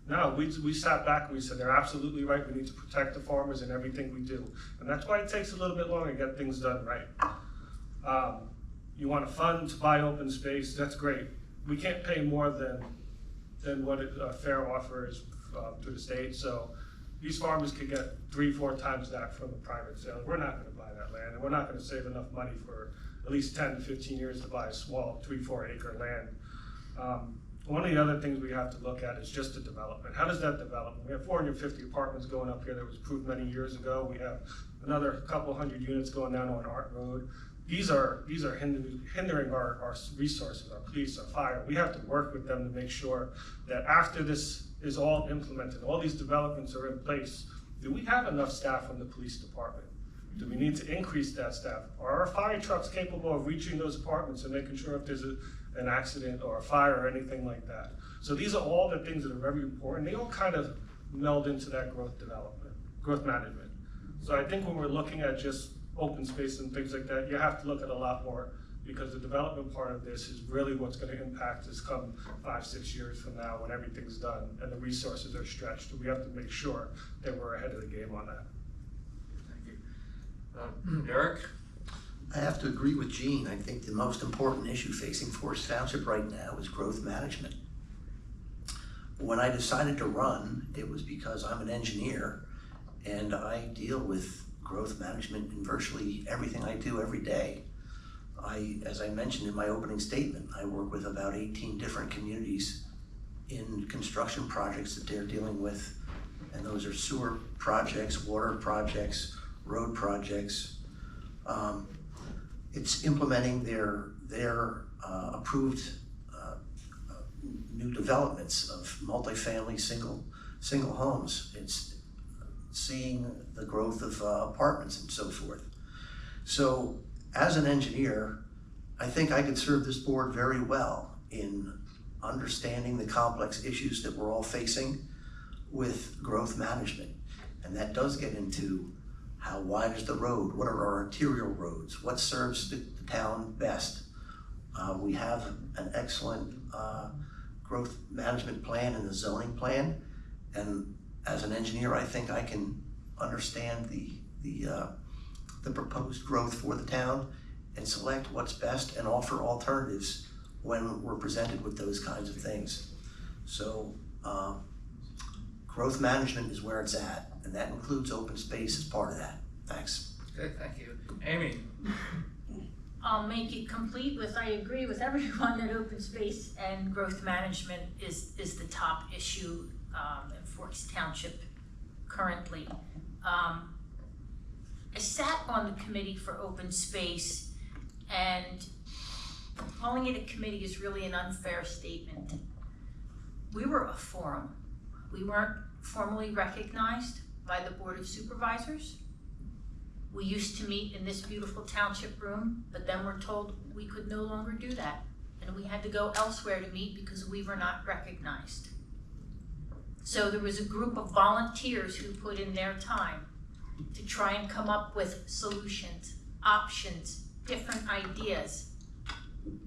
no, we sat back and we said, they're absolutely right. We need to protect the farmers in everything we do. And that's why it takes a little bit longer to get things done right. You want a fund to buy open space, that's great. We can't pay more than what a fair offer is through the state. So these farmers could get 3-4 times that from a private sale. We're not gonna buy that land, and we're not gonna save enough money for at least 10 to 15 years to buy a small 3-4 acre land. One of the other things we have to look at is just the development. How does that develop? We have 450 apartments going up here that was approved many years ago. We have another couple hundred units going down on Art Road. These are hindering our resources, our police, our fire. We have to work with them to make sure that after this is all implemented, all these developments are in place, do we have enough staff from the police department? Do we need to increase that staff? Are our fire trucks capable of reaching those apartments and making sure if there's an accident or a fire or anything like that? So these are all the things that are very important. They all kind of meld into that growth management. So I think when we're looking at just open space and things like that, you have to look at a lot more, because the development part of this is really what's going to impact us come 5-6 years from now when everything's done and the resources are stretched. We have to make sure that we're ahead of the game on that. Thank you. Derek? I have to agree with Gene. I think the most important issue facing Forest Township right now is growth management. When I decided to run, it was because I'm an engineer and I deal with growth management in virtually everything I do every day. As I mentioned in my opening statement, I work with about 18 different communities in construction projects that they're dealing with, and those are sewer projects, water projects, road projects. It's implementing their approved new developments of multifamily single homes. It's seeing the growth of apartments and so forth. So as an engineer, I think I could serve this board very well in understanding the complex issues that we're all facing with growth management. And that does get into how wide is the road, what are our arterial roads, what serves the town best. We have an excellent growth management plan and the zoning plan, and as an engineer, I think I can understand the proposed growth for the town and select what's best and offer alternatives when we're presented with those kinds of things. So growth management is where it's at, and that includes open space as part of that. Thanks. Okay, thank you. Amy? I'll make it complete with, I agree with everyone that open space and growth management is the top issue in Forks Township currently. I sat on the committee for open space, and calling it a committee is really an unfair statement. We were a forum. We weren't formally recognized by the Board of Supervisors. We used to meet in this beautiful township room, but then we're told we could no longer do that. And we had to go elsewhere to meet because we were not recognized. So there was a group of volunteers who put in their time to try and come up with solutions, options, different ideas.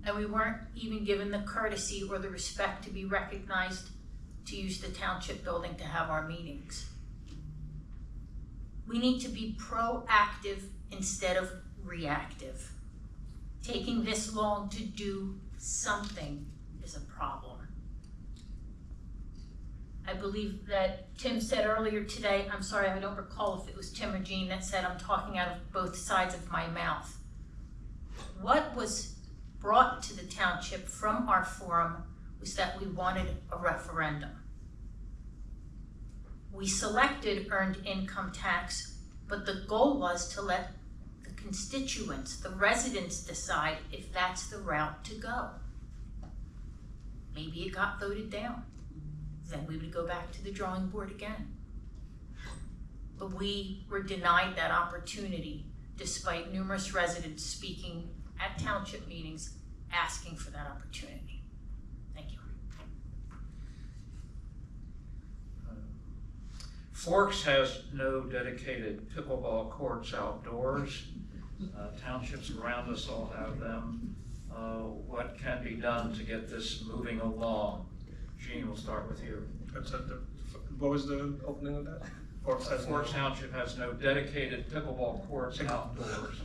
And we weren't even given the courtesy or the respect to be recognized to use the township building to have our meetings. We need to be proactive instead of reactive. Taking this long to do something is a problem. I believe that Tim said earlier today, I'm sorry, I don't recall if it was Tim or Jean that said I'm talking out of both sides of my mouth. What was brought to the township from our forum was that we wanted a referendum. We selected earned income tax, but the goal was to let the constituents, the residents, decide if that's the route to go. Maybe it got voted down. Then we would go back to the drawing board again. But we were denied that opportunity despite numerous residents speaking at township meetings asking for that opportunity. Thank you. Forks has no dedicated pickleball courts outdoors. Townships around us all have them. What can be done to get this moving along? Gene, we'll start with you. What was the opening of that? Forks Township has no dedicated pickleball courts outdoors.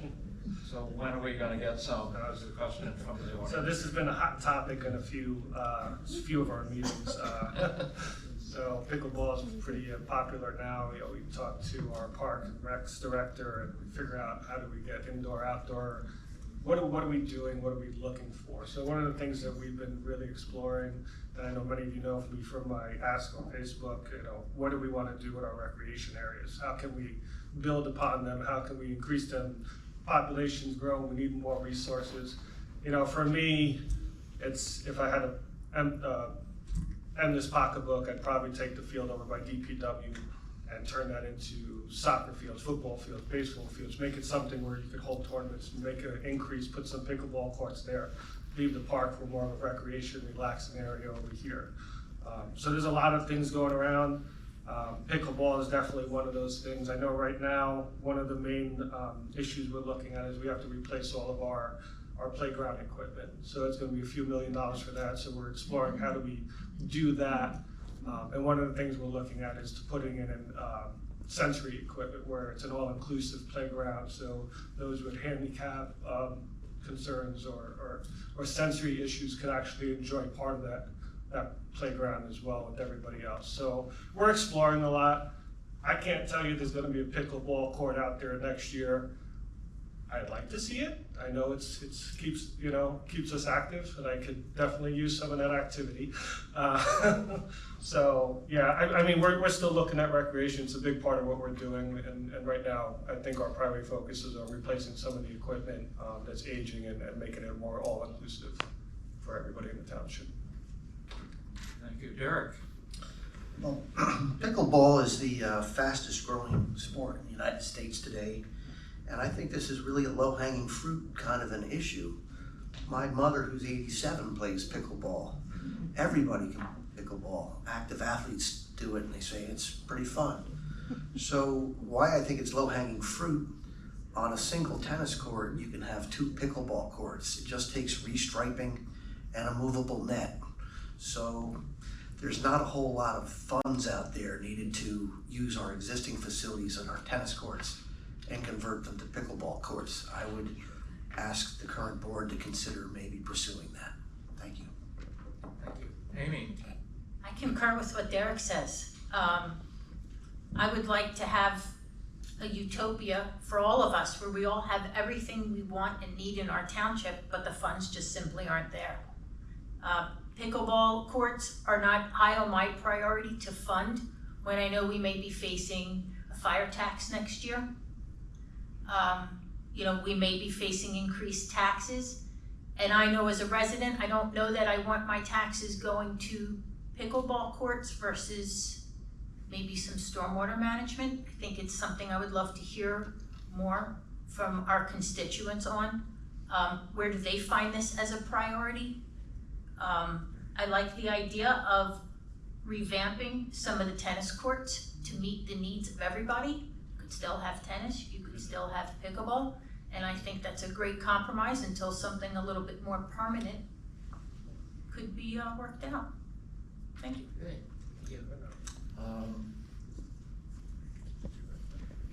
So when are we going to get some? That was the question from the audience. So this has been a hot topic in a few of our meetings. So pickleball is pretty popular now. We talk to our park and recs director and we figure out how do we get indoor, outdoor. What are we doing? What are we looking for? So one of the things that we've been really exploring, and I know many of you know me from my ask on Facebook, what do we want to do with our recreation areas? How can we build upon them? How can we increase them? Population's growing, we need more resources. For me, it's if I had to end this pocketbook, I'd probably take the field over by DPW and turn that into soccer fields, football fields, baseball fields, make it something where you could hold tournaments, make an increase, put some pickleball courts there, leave the park for more of a recreation, relaxing area over here. So there's a lot of things going around. Pickleball is definitely one of those things. I know right now, one of the main issues we're looking at is we have to replace all of our playground equipment. So it's gonna be a few $1 million for that. So we're exploring how do we do that. And one of the things we're looking at is putting in sensory equipment where it's an all-inclusive playground. So those with handicap concerns or sensory issues could actually enjoy part of that playground as well with everybody else. So we're exploring a lot. I can't tell you there's gonna be a pickleball court out there next year. I'd like to see it. I know it's keeps us active, and I could definitely use some of that activity. So yeah, I mean we're still looking at recreation. It's a big part of what we're doing, and right now I think our primary focus is on replacing some of the equipment that's aging and making it more all-inclusive for everybody in the township. Thank you. Derek? Well, pickleball is the fastest growing sport in the United States today. And I think this is really a low-hanging fruit kind of an issue. My mother, who's 87, plays pickleball. Everybody can play pickleball. Active athletes do it, and they say it's pretty fun. So why I think it's low-hanging fruit, on a single tennis court, you can have 2 pickleball courts. It just takes restriping and a movable net. So there's not a whole lot of funds out there needed to use our existing facilities and our tennis courts and convert them to pickleball courts. I would ask the current board to consider maybe pursuing that. Thank you. Thank you. Amy? I concur with what Derek says. I would like to have a utopia for all of us where we all have everything we want and need in our township, but the funds just simply aren't there. Pickleball courts are not high on my priority to fund when I know we may be facing a fire tax next year. We may be facing increased taxes. And I know as a resident, I don't know that I want my taxes going to pickleball courts versus maybe some stormwater management. I think it's something I would love to hear more from our constituents on. Where do they find this as a priority? I like the idea of revamping some of the tennis courts to meet the needs of everybody. You could still have tennis, you could still have pickleball, and I think that's a great compromise until something a little bit more permanent could be worked out. Thank you. Great. Thank you.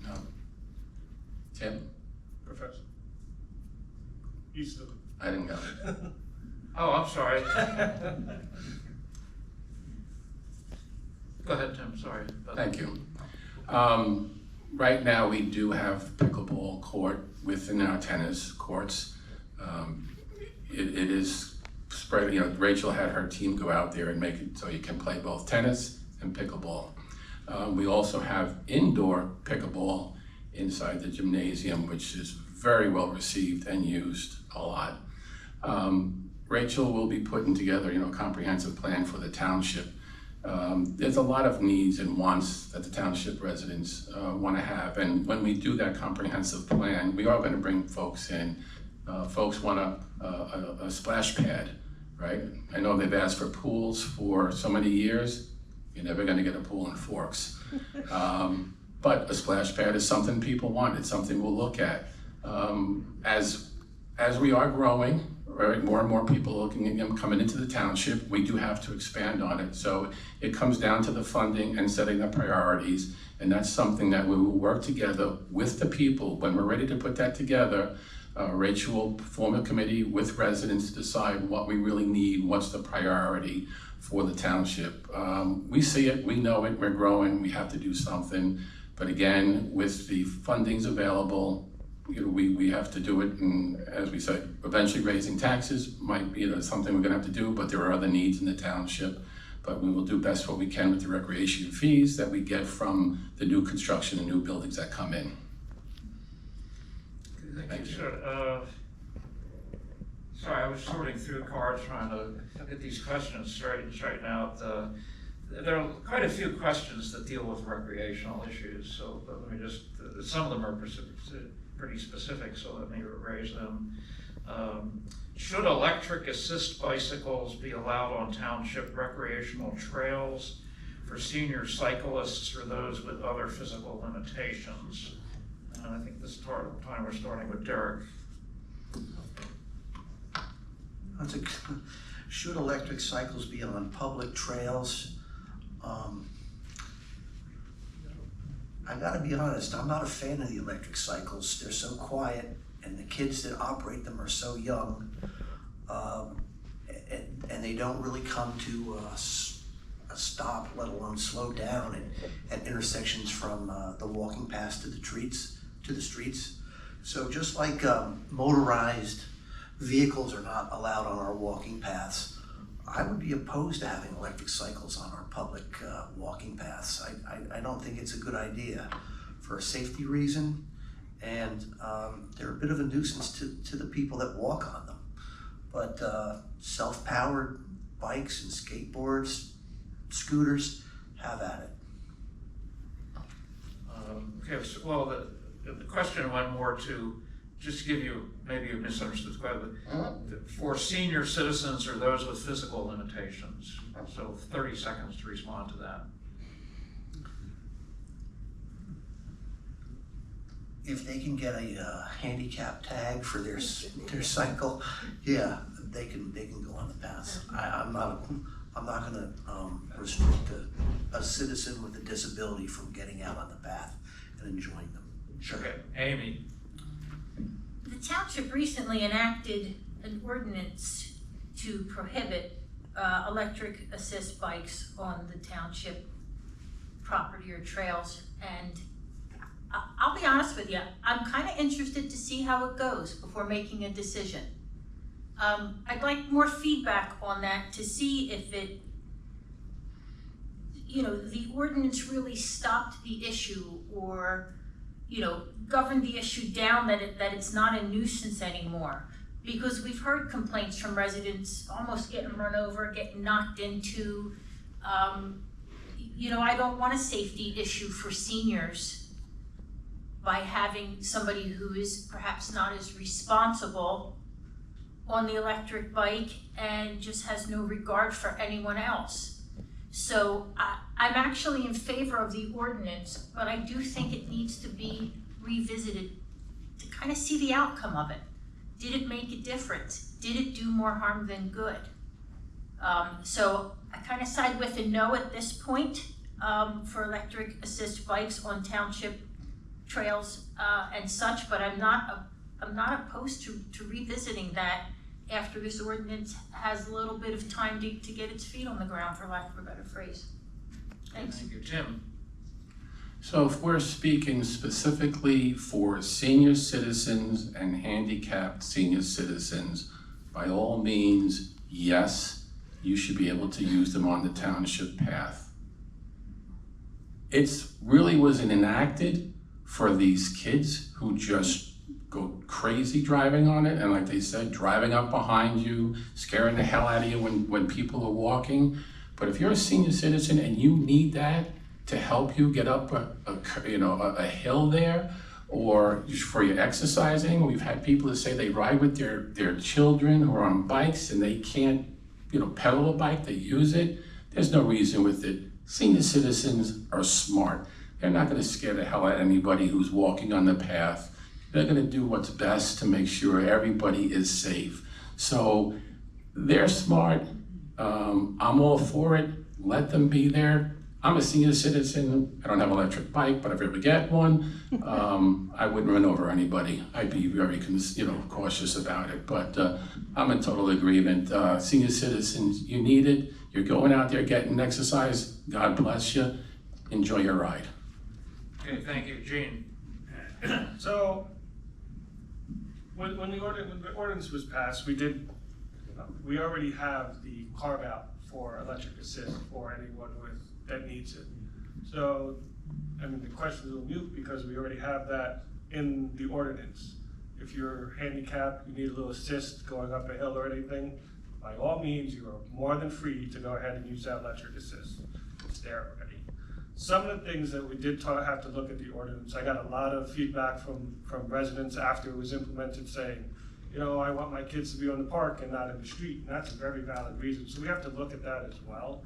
No. Tim? Professor. You still. I didn't go. Oh, I'm sorry. Go ahead, Tim, sorry. Thank you. Right now, we do have pickleball court within our tennis courts. It is spread, Rachel had her team go out there and make it so you can play both tennis and pickleball. We also have indoor pickleball inside the gymnasium, which is very well received and used a lot. Rachel will be putting together, a comprehensive plan for the township. There's a lot of needs and wants that the township residents want to have, and when we do that comprehensive plan, we are going to bring folks in. Folks want a splash pad, right? I know they've asked for pools for so many years. You're never going to get a pool in Forks. But a splash pad is something people want. It's something we'll look at. As we are growing, right, more and more people looking at them coming into the township, we do have to expand on it. So it comes down to the funding and setting the priorities, and that's something that we will work together with the people. When we're ready to put that together, Rachel will form a committee with residents to decide what we really need, what's the priority for the township. We see it, we know it, we're growing, we have to do something. But again, with the fundings available, we have to do it, and as we said, eventually raising taxes might be something we're gonna have to do, but there are other needs in the township. But we will do best what we can with the recreation fees that we get from the new construction and new buildings that come in. Thank you, sir. Sorry, I was sorting through cards trying to get these questions straightened out. There are quite a few questions that deal with recreational issues, so let me just, some of them are pretty specific, so let me raise them. Should electric assist bicycles be allowed on township recreational trails for senior cyclists or those with other physical limitations. And I think this time we're starting with Derek. Should electric cycles be on public trails? I gotta be honest, I'm not a fan of the electric cycles. They're so quiet, and the kids that operate them are so young, and they don't really come to a stop, let alone slow down at intersections from the walking paths to the streets. So just like motorized vehicles are not allowed on our walking paths, I would be opposed to having electric cycles on our public walking paths. I don't think it's a good idea for a safety reason, and they're a bit of a nuisance to the people that walk on them. But self-powered bikes and skateboards, scooters, have at it. Okay, so, well, the question went more to just to give you, maybe you misunderstood the question, for senior citizens or those with physical limitations. So 30 seconds to respond to that. If they can get a handicap tag for their cycle, yeah, they can go on the paths. I'm not going to restrict a citizen with a disability from getting out on the path and enjoying them. Sure. Okay, Amy. The township recently enacted an ordinance to prohibit electric assist bikes on the township property or trails, and I'll be honest with you, I'm kind of interested to see how it goes before making a decision. I'd like more feedback on that to see if it, the ordinance really stopped the issue or, governed the issue down that it's not a nuisance anymore. Because we've heard complaints from residents almost getting run over, getting knocked into. I don't want a safety issue for seniors by having somebody who is perhaps not as responsible on the electric bike and just has no regard for anyone else. So I'm actually in favor of the ordinance, but I do think it needs to be revisited to kind of see the outcome of it. Did it make a difference? Did it do more harm than good? So I kind of side with a no at this point for electric assist bikes on township trails and such, but I'm not opposed to revisiting that after this ordinance has a little bit of time to get its feet on the ground, for lack of a better phrase. Thanks. Thank you, Tim. So if we're speaking specifically for senior citizens and handicapped senior citizens, by all means, yes, you should be able to use them on the township path. It really wasn't enacted for these kids who just go crazy driving on it, and like they said, driving up behind you, scaring the hell out of you when people are walking. But if you're a senior citizen and you need that to help you get up a hill there, or for your exercising, we've had people that say they ride with their children who are on bikes and they can't pedal a bike, they use it. There's no reason with it. Senior citizens are smart. They're not going to scare the hell out of anybody who's walking on the path. They're going to do what's best to make sure everybody is safe. So they're smart. I'm all for it. Let them be there. I'm a senior citizen. I don't have an electric bike, but if I ever get one, I wouldn't run over anybody. I'd be very cautious about it. But I'm in total agreement. Senior citizens, you need it. You're going out there getting exercise. God bless you. Enjoy your ride. Okay, thank you, Gene. So, when the ordinance was passed, we already have the carve out for electric assist for anyone that needs it. So, the question is a little mute because we already have that in the ordinance. If you're handicapped, you need a little assist going up a hill or anything, by all means, you are more than free to go ahead and use that electric assist. It's there already. Some of the things that we did have to look at the ordinance, I got a lot of feedback from residents after it was implemented saying, you know, I want my kids to be on the park and not in the street, and that's a very valid reason. So we have to look at that as well.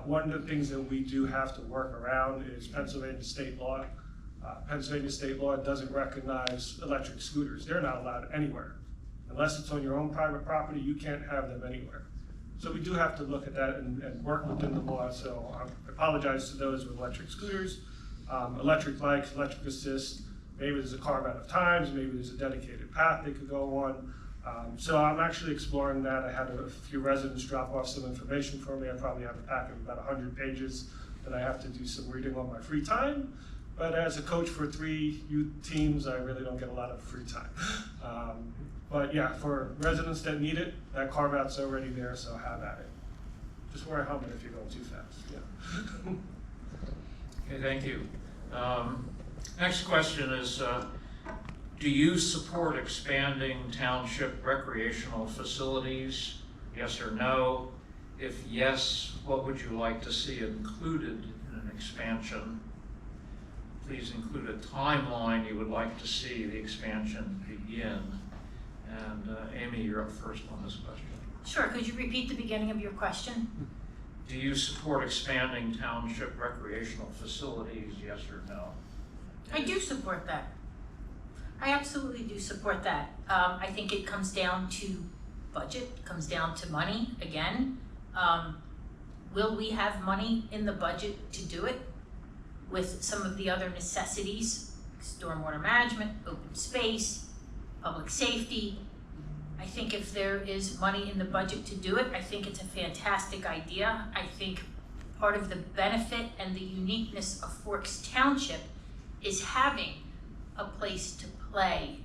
One of the things that we do have to work around is Pennsylvania state law. Pennsylvania state law doesn't recognize electric scooters. They're not allowed anywhere. Unless it's on your own private property, you can't have them anywhere. So we do have to look at that and work within the law. So I apologize to those with electric scooters, electric bikes, electric assist. Maybe there's a carve out of times, maybe there's a dedicated path they could go on. So I'm actually exploring that. I had a few residents drop off some information for me. I probably have a packet of about 100 pages that I have to do some reading on my free time. But as a coach for 3 youth teams, I really don't get a lot of free time. But yeah, for residents that need it, that carve out's already there, so have at it. Just wear a helmet if you're going too fast. Yeah. Okay, thank you. Next question is, do you support expanding township recreational facilities? Yes or no? If yes, what would you like to see included in an expansion? Please include a timeline you would like to see the expansion begin. And Amy, you're up first on this question. Sure, could you repeat the beginning of your question? Do you support expanding township recreational facilities, yes or no? I do support that. I absolutely do support that. I think it comes down to budget, comes down to money again. Will we have money in the budget to do it with some of the other necessities, stormwater management, open space, public safety? I think if there is money in the budget to do it, I think it's a fantastic idea. I think part of the benefit and the uniqueness of Forks Township is having a place to play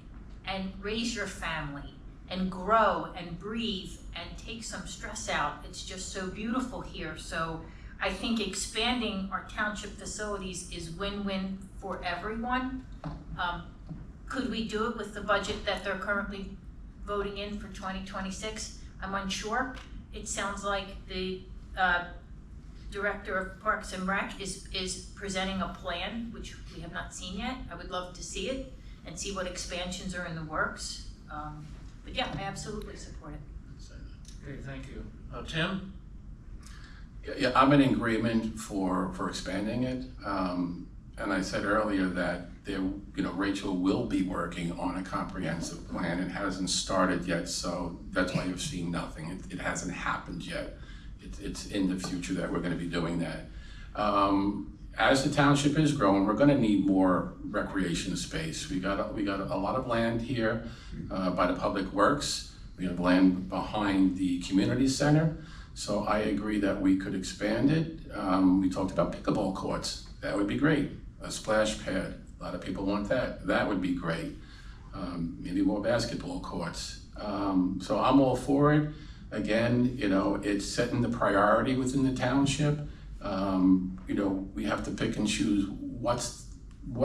and raise your family and grow and breathe and take some stress out. It's just so beautiful here. So I think expanding our township facilities is win-win for everyone. Could we do it with the budget that they're currently voting in for 2026? I'm unsure. It sounds like the Director of Parks and Rec is presenting a plan, which we have not seen yet. I would love to see it and see what expansions are in the works. But yeah, I absolutely support it. Okay, thank you. Tim? Yeah, I'm in agreement for expanding it. And I said earlier that Rachel will be working on a comprehensive plan. It hasn't started yet, so that's why you've seen nothing. It hasn't happened yet. It's in the future that we're going to be doing that. As the township is growing, we're going to need more recreation space. We got a lot of land here by the Public Works. We have land behind the community center. So I agree that we could expand it. We talked about pickleball courts. That would be great. A splash pad. A lot of people want that. That would be great. Maybe more basketball courts. So I'm all for it. Again, it's setting the priority within the township. We have to pick and choose what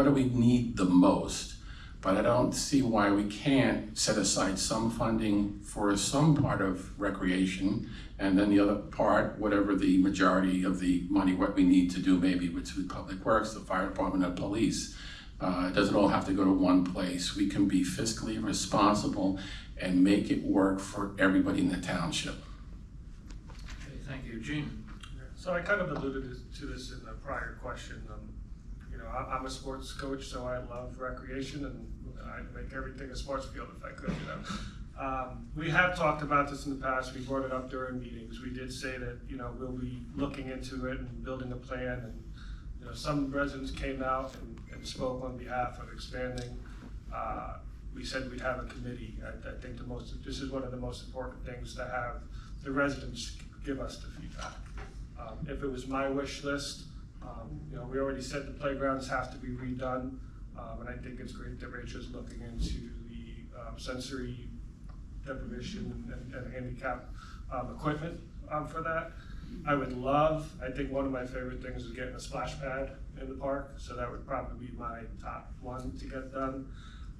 do we need the most. But I don't see why we can't set aside some funding for some part of recreation, and then the other part, whatever the majority of the money, what we need to do, maybe with Public Works, the fire department, and police. It doesn't all have to go to one place. We can be fiscally responsible and make it work for everybody in the township. Okay, thank you. Gene? So I kind of alluded to this in the prior question. I'm a sports coach, so I love recreation, and I'd make everything a sports field if I could. We have talked about this in the past. We brought it up during meetings. We did say that we'll be looking into it and building a plan. And some residents came out and spoke on behalf of expanding. We said we'd have a committee. I think this is one of the most important things to have the residents give us the feedback. If it was my wish list, we already said the playgrounds have to be redone, and I think it's great that Rachel's looking into the sensory deprivation and handicap equipment for that. I think one of my favorite things is getting a splash pad in the park, so that would probably be my top one to get done.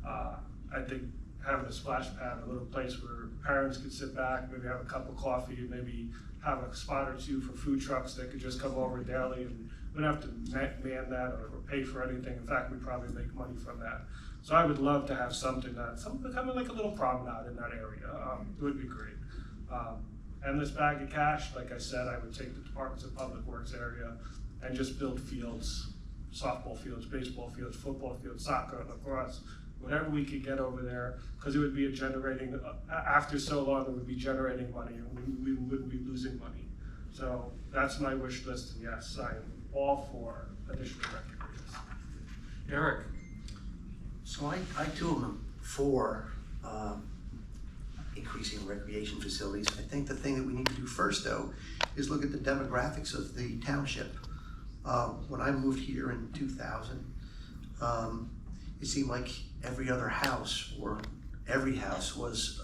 I think having a splash pad, a little place where parents could sit back, maybe have a cup of coffee, maybe have a spot or two for food trucks that could just come over daily and We don't have to man that or pay for anything. In fact, we probably make money from that. So I would love to have something kind of like a little promenade in that area. It would be great. Endless bag of cash, like I said, I would take the Departments of Public Works area and just build fields, softball fields, baseball fields, football fields, soccer, lacrosse, whatever we could get over there, because it would be after so long, it would be generating money, and we wouldn't be losing money. So that's my wish list, and yes, I am all for additional rec areas. Eric? So I too am for increasing recreation facilities. I think the thing that we need to do first, though, is look at the demographics of the township. When I moved here in 2000, it seemed like every other house, or every house, was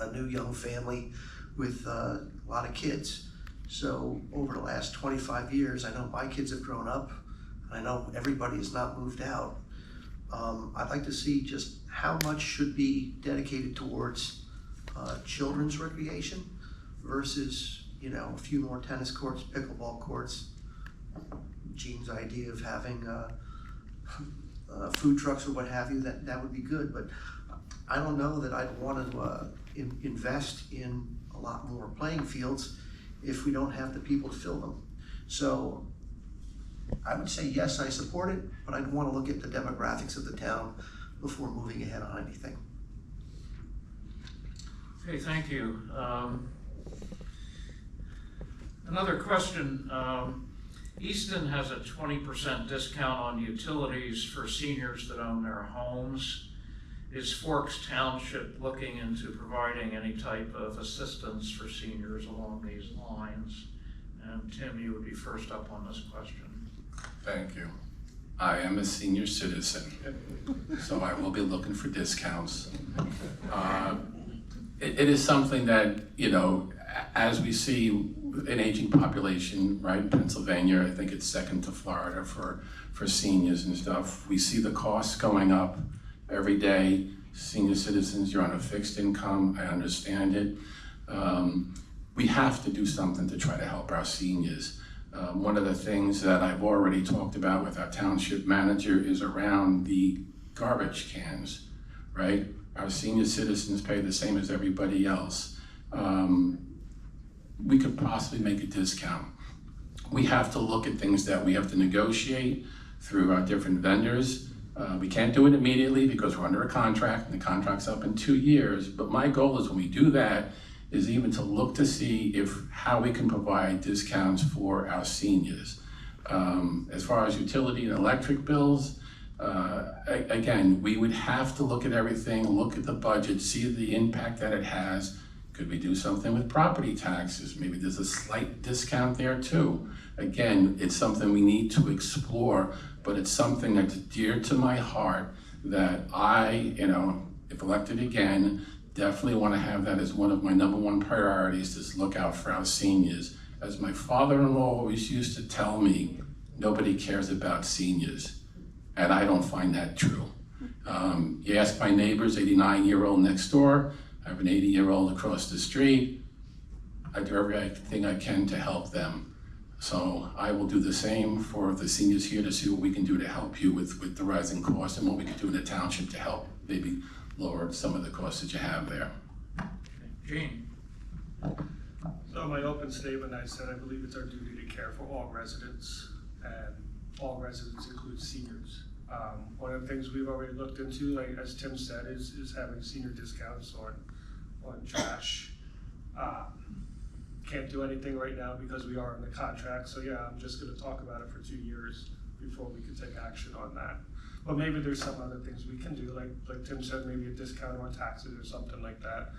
a new young family with a lot of kids. So over the last 25 years, I know my kids have grown up, and I know everybody has not moved out. I'd like to see just how much should be dedicated towards children's recreation versus, a few more tennis courts, pickleball courts. Gene's idea of having food trucks or what have you, that would be good, but I don't know that I'd want to invest in a lot more playing fields if we don't have the people to fill them. So I would say yes, I support it, but I'd want to look at the demographics of the town before moving ahead on anything. Okay, thank you. Another question. Easton has a 20% discount on utilities for seniors that own their homes. Is Forks Township looking into providing any type of assistance for seniors along these lines? And Tim, you would be first up on this question. Thank you. I am a senior citizen, so I will be looking for discounts. It is something that, as we see an aging population, right, in Pennsylvania, I think it's second to Florida for seniors and stuff. We see the costs going up every day. Senior citizens, you're on a fixed income, I understand it. We have to do something to try to help our seniors. One of the things that I've already talked about with our township manager is around the garbage cans, right? Our senior citizens pay the same as everybody else. We could possibly make a discount. We have to look at things that we have to negotiate through our different vendors. We can't do it immediately because we're under a contract and the contract's up in 2 years, but my goal is when we do that is even to look to see how we can provide discounts for our seniors. As far as utility and electric bills, again, we would have to look at everything, look at the budget, see the impact that it has. Could we do something with property taxes? Maybe there's a slight discount there too. Again, it's something we need to explore, but it's something that's dear to my heart that I, if elected again, definitely want to have that as one of my #1 priorities, is look out for our seniors. As my father-in-law always used to tell me, nobody cares about seniors, and I don't find that true. You ask my neighbors, 89-year-old next door, I have an 80-year-old across the street, I do everything I can to help them. So I will do the same for the seniors here to see what we can do to help you with the rising costs and what we can do in the township to help maybe lower some of the costs that you have there. Gene? So my open statement, I said I believe it's our duty to care for all residents, and all residents include seniors. One of the things we've already looked into, like as Tim said, is having senior discounts on trash. Can't do anything right now because we are in the contract, so yeah, I'm just gonna talk about it for 2 years before we can take action on that. But maybe there's some other things we can do, like Tim said, maybe a discount on taxes or something like that.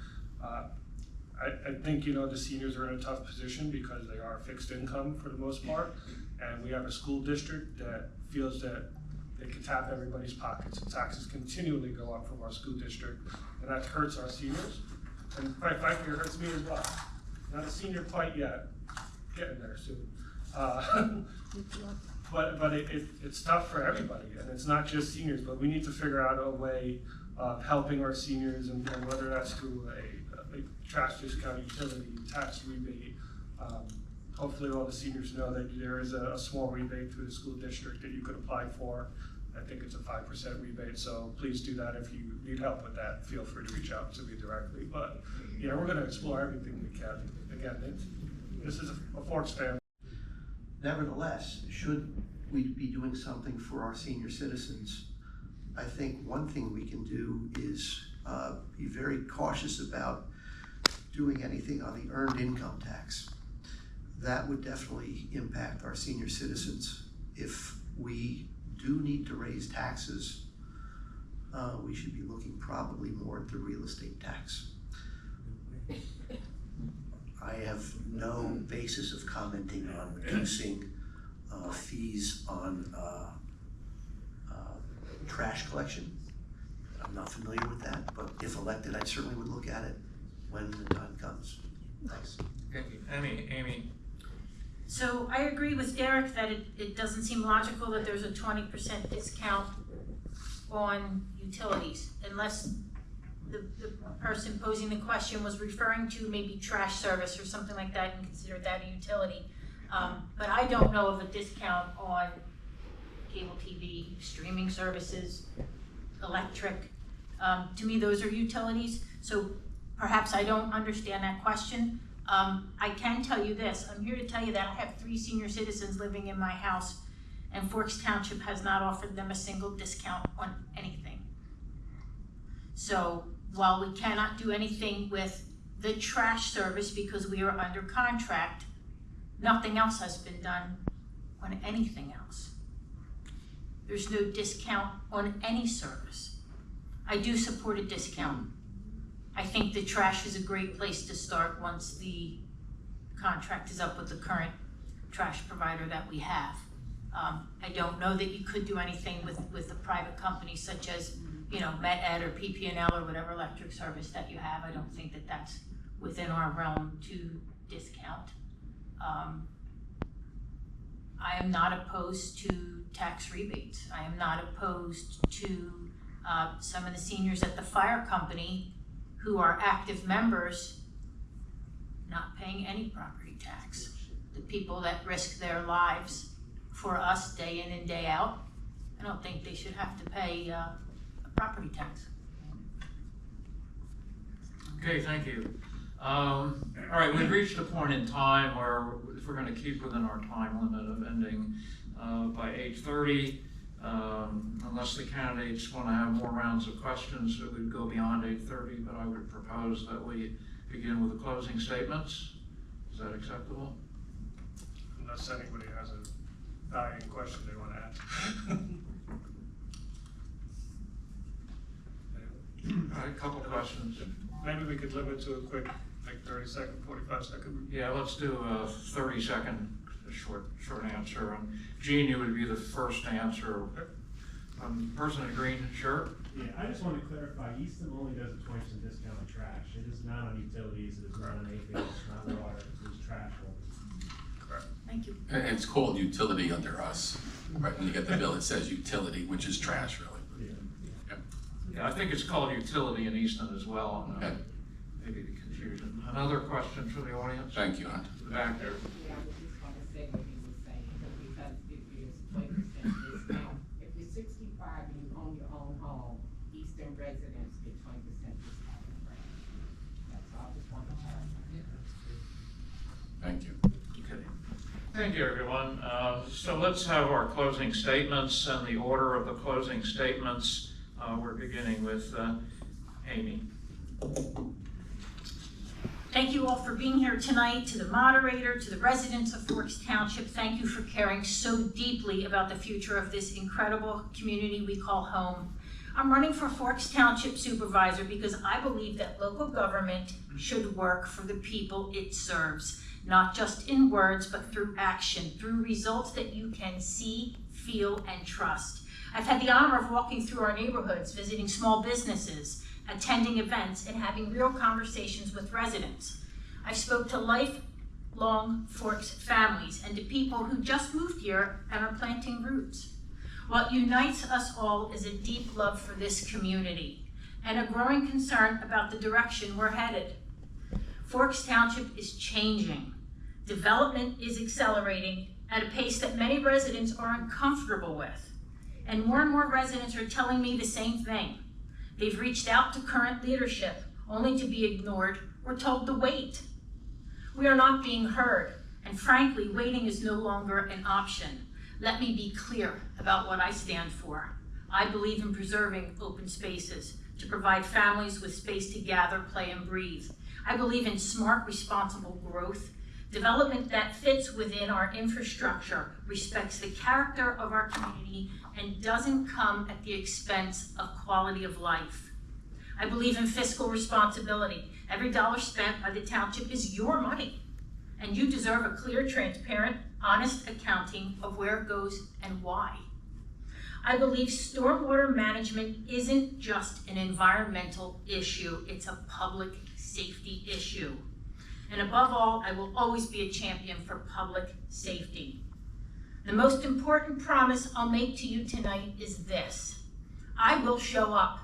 I think, the seniors are in a tough position because they are fixed income for the most part, and we have a school district that feels that they can tap everybody's pockets, and taxes continually go up from our school district, and that hurts our seniors, and quite frankly, it hurts me as well. Not a senior quite yet, getting there soon. But it's tough for everybody, and it's not just seniors, but we need to figure out a way of helping our seniors, and whether that's through a trash discount, utility, tax rebate, hopefully all the seniors know that there is a small rebate through the school district that you could apply for. I think it's a 5% rebate, so please do that. If you need help with that, feel free to reach out to me directly. But yeah, we're gonna explore everything we can. Again, this is a Forks family. Nevertheless, should we be doing something for our senior citizens, I think one thing we can do is be very cautious about doing anything on the earned income tax. That would definitely impact our senior citizens. If we do need to raise taxes, we should be looking probably more at the real estate tax. I have no basis of commenting on reducing fees on trash collection. I'm not familiar with that, but if elected, I certainly would look at it when the time comes. Thanks. Thank you. Amy? So I agree with Derek that it doesn't seem logical that there's a 20% discount on utilities, unless the person posing the question was referring to maybe trash service or something like that and consider that a utility. But I don't know of a discount on cable TV, streaming services, electric. To me, those are utilities, so perhaps I don't understand that question. I can tell you this, I'm here to tell you that I have 3 senior citizens living in my house, and Forks Township has not offered them a single discount on anything. So while we cannot do anything with the trash service because we are under contract, nothing else has been done on anything else. There's no discount on any service. I do support a discount. I think the trash is a great place to start once the contract is up with the current trash provider that we have. I don't know that you could do anything with a private company such as, Met Ed or PP&L or whatever electric service that you have. I don't think that that's within our realm to discount. I am not opposed to tax rebates. I am not opposed to some of the seniors at the fire company who are active members not paying any property tax. The people that risk their lives for us day in and day out, I don't think they should have to pay a property tax. Okay, thank you. All right, we've reached a point in time where if we're going to keep within our time limit of ending by 8:30, unless the candidates want to have more rounds of questions, it would go beyond 8:30, but I would propose that we begin with the closing statements. Is that acceptable? Unless anybody has a dying question they want to ask. All right, a couple questions. Maybe we could limit to a quick, 30-second, 45-second. Yeah, let's do a 30-second short answer. And Gene, you would be the first to answer. Person in the green shirt. Yeah, I just want to clarify, Eastham only does a 20% discount on trash. It is not on utilities, it is not on anything, it's not water, it's trash only. Correct. Thank you. It's called utility under us, right? When you get the bill, it says utility, which is trash, really. Yeah, I think it's called utility in Easton as well. Okay. Maybe the confusion. Another question from the audience? Thank you, Hunt. Back there. Yeah, I was just gonna say what he was saying, because it is 20% discount. If you're 65 and you own your own home, Eastern residents get 20% discount on rent. That's all I just wanted to clarify. Thank you. Okay. Thank you, everyone. So let's have our closing statements and the order of the closing statements. We're beginning with Amy. Thank you all for being here tonight, to the moderator, to the residents of Forks Township. Thank you for caring so deeply about the future of this incredible community we call home. I'm running for Forks Township Supervisor because I believe that local government should work for the people it serves, not just in words, but through action, through results that you can see, feel, and trust. I've had the honor of walking through our neighborhoods, visiting small businesses, attending events, and having real conversations with residents. I spoke to lifelong Forks families and to people who just moved here and are planting roots. What unites us all is a deep love for this community and a growing concern about the direction we're headed. Forks Township is changing. Development is accelerating at a pace that many residents are uncomfortable with. And more residents are telling me the same thing. They've reached out to current leadership only to be ignored or told to wait. We are not being heard, and frankly, waiting is no longer an option. Let me be clear about what I stand for. I believe in preserving open spaces to provide families with space to gather, play, and breathe. I believe in smart, responsible growth, development that fits within our infrastructure, respects the character of our community, and doesn't come at the expense of quality of life. I believe in fiscal responsibility. Every dollar spent by the township is your money, and you deserve a clear, transparent, honest accounting of where it goes and why. I believe stormwater management isn't just an environmental issue, it's a public safety issue. And above all, I will always be a champion for public safety. The most important promise I'll make to you tonight is this: I will show up.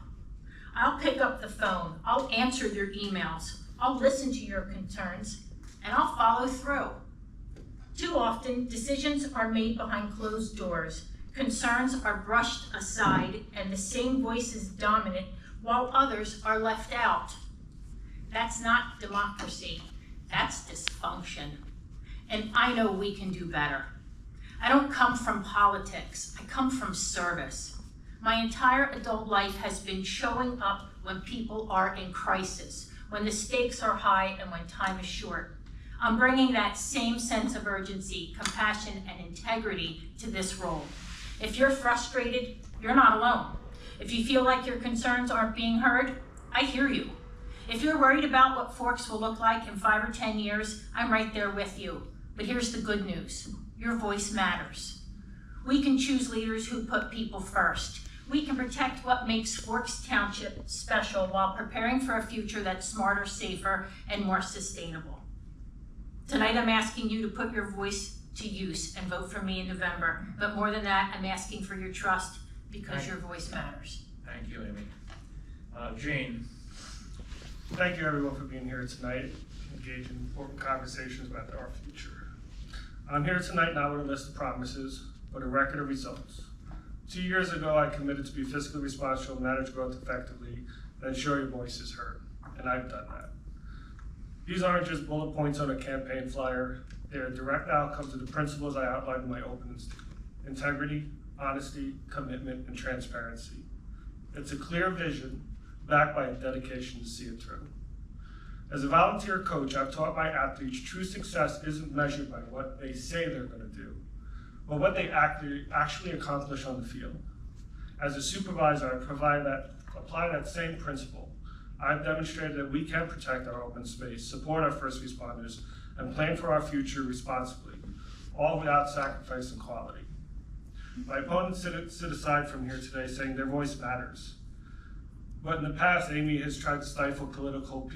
I'll pick up the phone, I'll answer your emails, I'll listen to your concerns, and I'll follow through. Too often, decisions are made behind closed doors. Concerns are brushed aside, and the same voice is dominant while others are left out. That's not democracy, that's dysfunction. And I know we can do better. I don't come from politics, I come from service. My entire adult life has been showing up when people are in crisis, when the stakes are high and when time is short. I'm bringing that same sense of urgency, compassion, and integrity to this role. If you're frustrated, you're not alone. If you feel like your concerns aren't being heard, I hear you. If you're worried about what Forks will look like in 5 or 10 years, I'm right there with you. But here's the good news. Your voice matters. We can choose leaders who put people first. We can protect what makes Forks Township special while preparing for a future that's smarter, safer, and more sustainable. Tonight, I'm asking you to put your voice to use and vote for me in November. But more than that, I'm asking for your trust because your voice matters. Thank you, Amy. Gene. Thank you everyone for being here tonight, engaged in important conversations about our future. I'm here tonight not with a list of promises, but a record of results. 2 years ago, I committed to be fiscally responsible, manage growth effectively, and ensure your voice is heard, and I've done that. These aren't just bullet points on a campaign flyer. They are direct outcomes of the principles I outlined in my opening statement: integrity, honesty, commitment, and transparency. It's a clear vision backed by a dedication to see it through. As a volunteer coach, I've taught my athletes true success isn't measured by what they say they're going to do, but what they actually accomplish on the field. As a supervisor, I apply that same principle. I've demonstrated that we can protect our open space, support our first responders, and plan for our future responsibly, all without sacrificing quality. My opponents sit aside from here today saying their voice matters. But in the past, Amy has tried to stifle political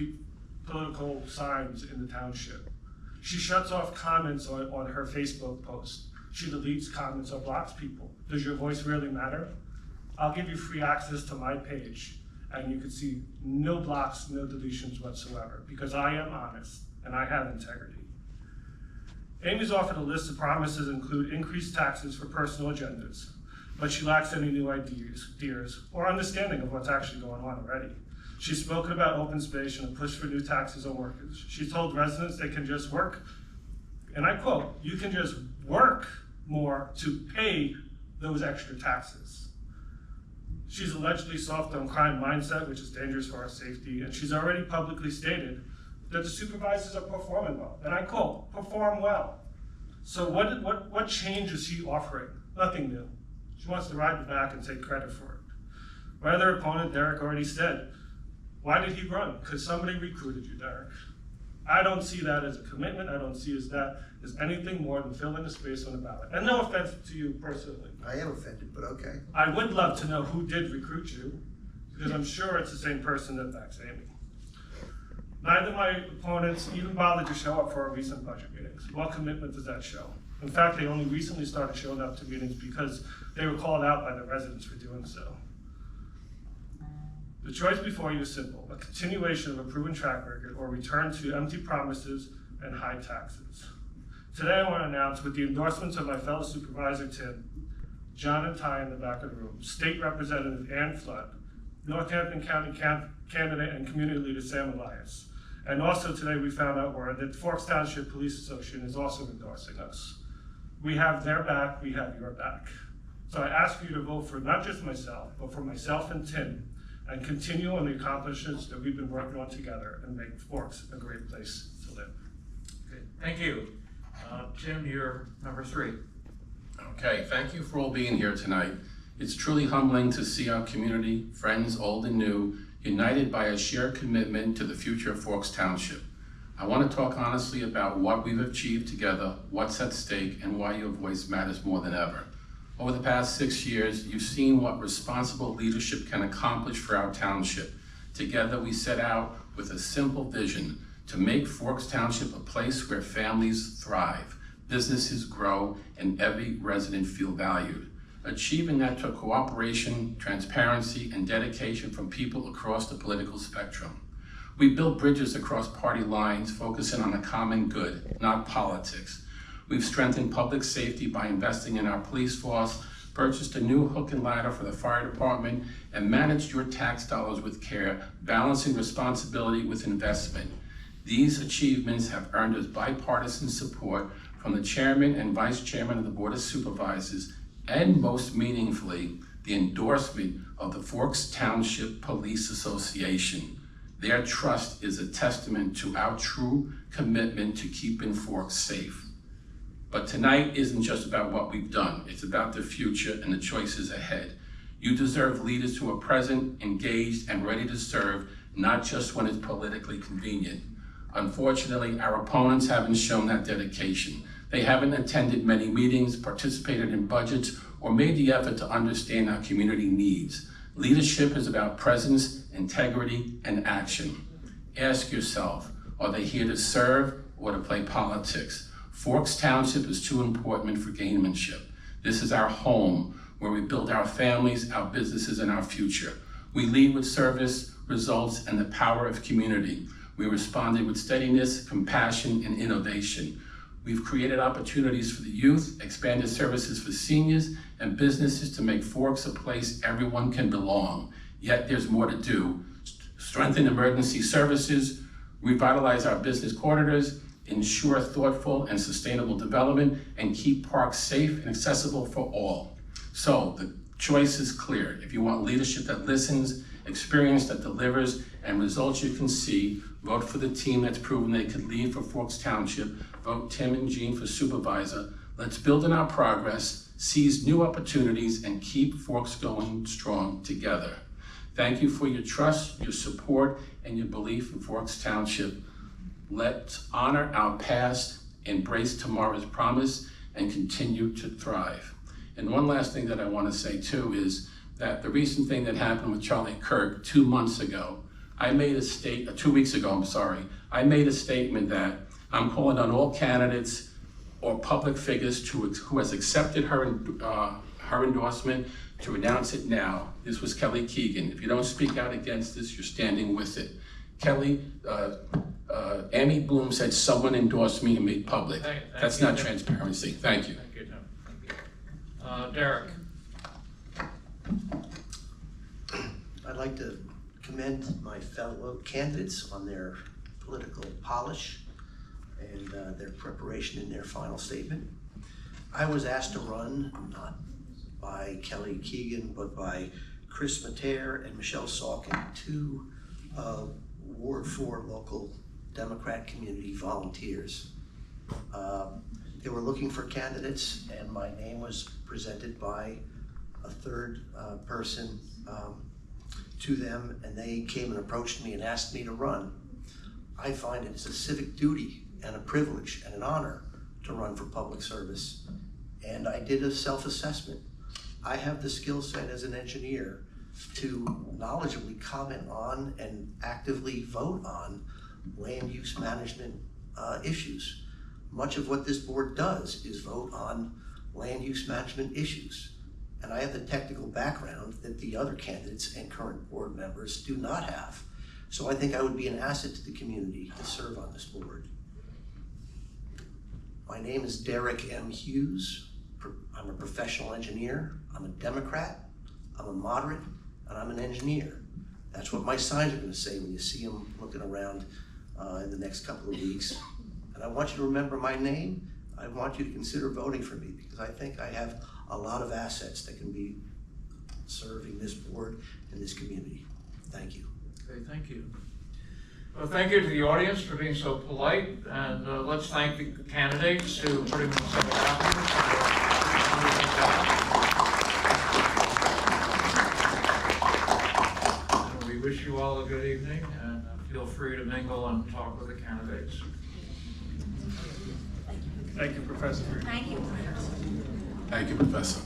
signs in the township. She shuts off comments on her Facebook post. She deletes comments or blocks people. Does your voice really matter? I'll give you free access to my page, and you can see no blocks, no deletions whatsoever, because I am honest and I have integrity. Amy's offered a list of promises include increased taxes for personal agendas, but she lacks any new ideas or understanding of what's actually going on already. She's spoken about open space and a push for new taxes on workers. She's told residents they can just work, and I quote, "You can just work more to pay those extra taxes." She's allegedly soft on crime mindset, which is dangerous for our safety, and she's already publicly stated that the supervisors are performing well, and I quote, "perform well." So what change is she offering? Nothing new. She wants to ride the back and take credit for it. My other opponent, Derek, already said, why did he run? Because somebody recruited you, Derek. I don't see that as a commitment. I don't see that as anything more than filling a space on the ballot. And no offense to you personally. I am offended, but okay. I would love to know who did recruit you, because I'm sure it's the same person that backs Amy. Neither of my opponents even bothered to show up for our recent budget meetings. What commitment does that show? In fact, they only recently started showing up to meetings because they were called out by the residents for doing so. The choice before you is simple: a continuation of a proven track record or return to empty promises and high taxes. Today I want to announce, with the endorsements of my fellow supervisor Tim, John and Ty in the back of the room, State Representative Ann Flood, Northampton County candidate and community leader Sam Elias. And also today we found out word that the Forks Township Police Association is also endorsing us. We have their back, we have your back. So I ask you to vote for not just myself, but for myself and Tim, and continue on the accomplishments that we've been working on together and make Forks a great place to live. Okay, thank you. Tim, you're number 3. Okay, thank you for all being here tonight. It's truly humbling to see our community, friends old and new, united by a shared commitment to the future of Forks Township. I want to talk honestly about what we've achieved together, what's at stake, and why your voice matters more than ever. Over the past 6 years, you've seen what responsible leadership can accomplish for our township. Together, we set out with a simple vision to make Forks Township a place where families thrive, businesses grow, and every resident feel valued. Achieving that took cooperation, transparency, and dedication from people across the political spectrum. We built bridges across party lines, focusing on a common good, not politics. We've strengthened public safety by investing in our police force, purchased a new hook and ladder for the fire department, and managed your tax dollars with care, balancing responsibility with investment. These achievements have earned us bipartisan support from the chairman and vice chairman of the Board of Supervisors, and most meaningfully, the endorsement of the Forks Township Police Association. Their trust is a testament to our true commitment to keeping Forks safe. But tonight isn't just about what we've done, it's about the future and the choices ahead. You deserve leaders who are present, engaged, and ready to serve, not just when it's politically convenient. Unfortunately, our opponents haven't shown that dedication. They haven't attended many meetings, participated in budgets, or made the effort to understand our community needs. Leadership is about presence, integrity, and action. Ask yourself, are they here to serve or to play politics? Forks Township is too important for gamemanship. This is our home, where we build our families, our businesses, and our future. We lead with service, results, and the power of community. We responded with steadiness, compassion, and innovation. We've created opportunities for the youth, expanded services for seniors, and businesses to make Forks a place everyone can belong. Yet there's more to do. Strengthen emergency services, revitalize our business corridors, ensure thoughtful and sustainable development, and keep parks safe and accessible for all. So the choice is clear. If you want leadership that listens, experience that delivers, and results you can see, vote for the team that's proven they could lead for Forks Township. Vote Tim and Jean for supervisor. Let's build on our progress, seize new opportunities, and keep Forks going strong together. Thank you for your trust, your support, and your belief in Forks Township. Let's honor our past, embrace tomorrow's promise, and continue to thrive. And one last thing that I want to say too is that the recent thing that happened with Charlie Kirk 2 months ago, I made a 2 weeks ago, I made a statement that I'm calling on all candidates or public figures who has accepted her endorsement to announce it now. This was Kelly Keegan. If you don't speak out against this, you're standing with it. Kelly, Amy Bloom said someone endorsed me and made public. That's not transparency. Thank you. Thank you, Tim. Thank you. Derek. I'd like to commend my fellow candidates on their political polish and their preparation in their final statement. I was asked to run, not by Kelly Keegan, but by Chris Mater and Michelle Salkin, 2 Ward 4 local Democrat community volunteers. They were looking for candidates, and my name was presented by a third person to them, and they came and approached me and asked me to run. I find it as a civic duty and a privilege and an honor to run for public service. And I did a self-assessment. I have the skill set as an engineer to knowledgeably comment on and actively vote on land use management issues. Much of what this board does is vote on land use management issues. And I have the technical background that the other candidates and current board members do not have. So I think I would be an asset to the community to serve on this board. My name is Derek M. Hughes. I'm a professional engineer. I'm a Democrat. I'm a moderate, and I'm an engineer. That's what my signs are going to say when you see them looking around in the next couple of weeks. And I want you to remember my name. I want you to consider voting for me because I think I have a lot of assets that can be serving this board and this community. Thank you. Okay, thank you. Well, thank you to the audience for being so polite, and let's thank the candidates who put in themselves out here. And we wish you all a good evening, and feel free to mingle and talk with the candidates. Thank you, Professor. Thank you. Thank you, Professor.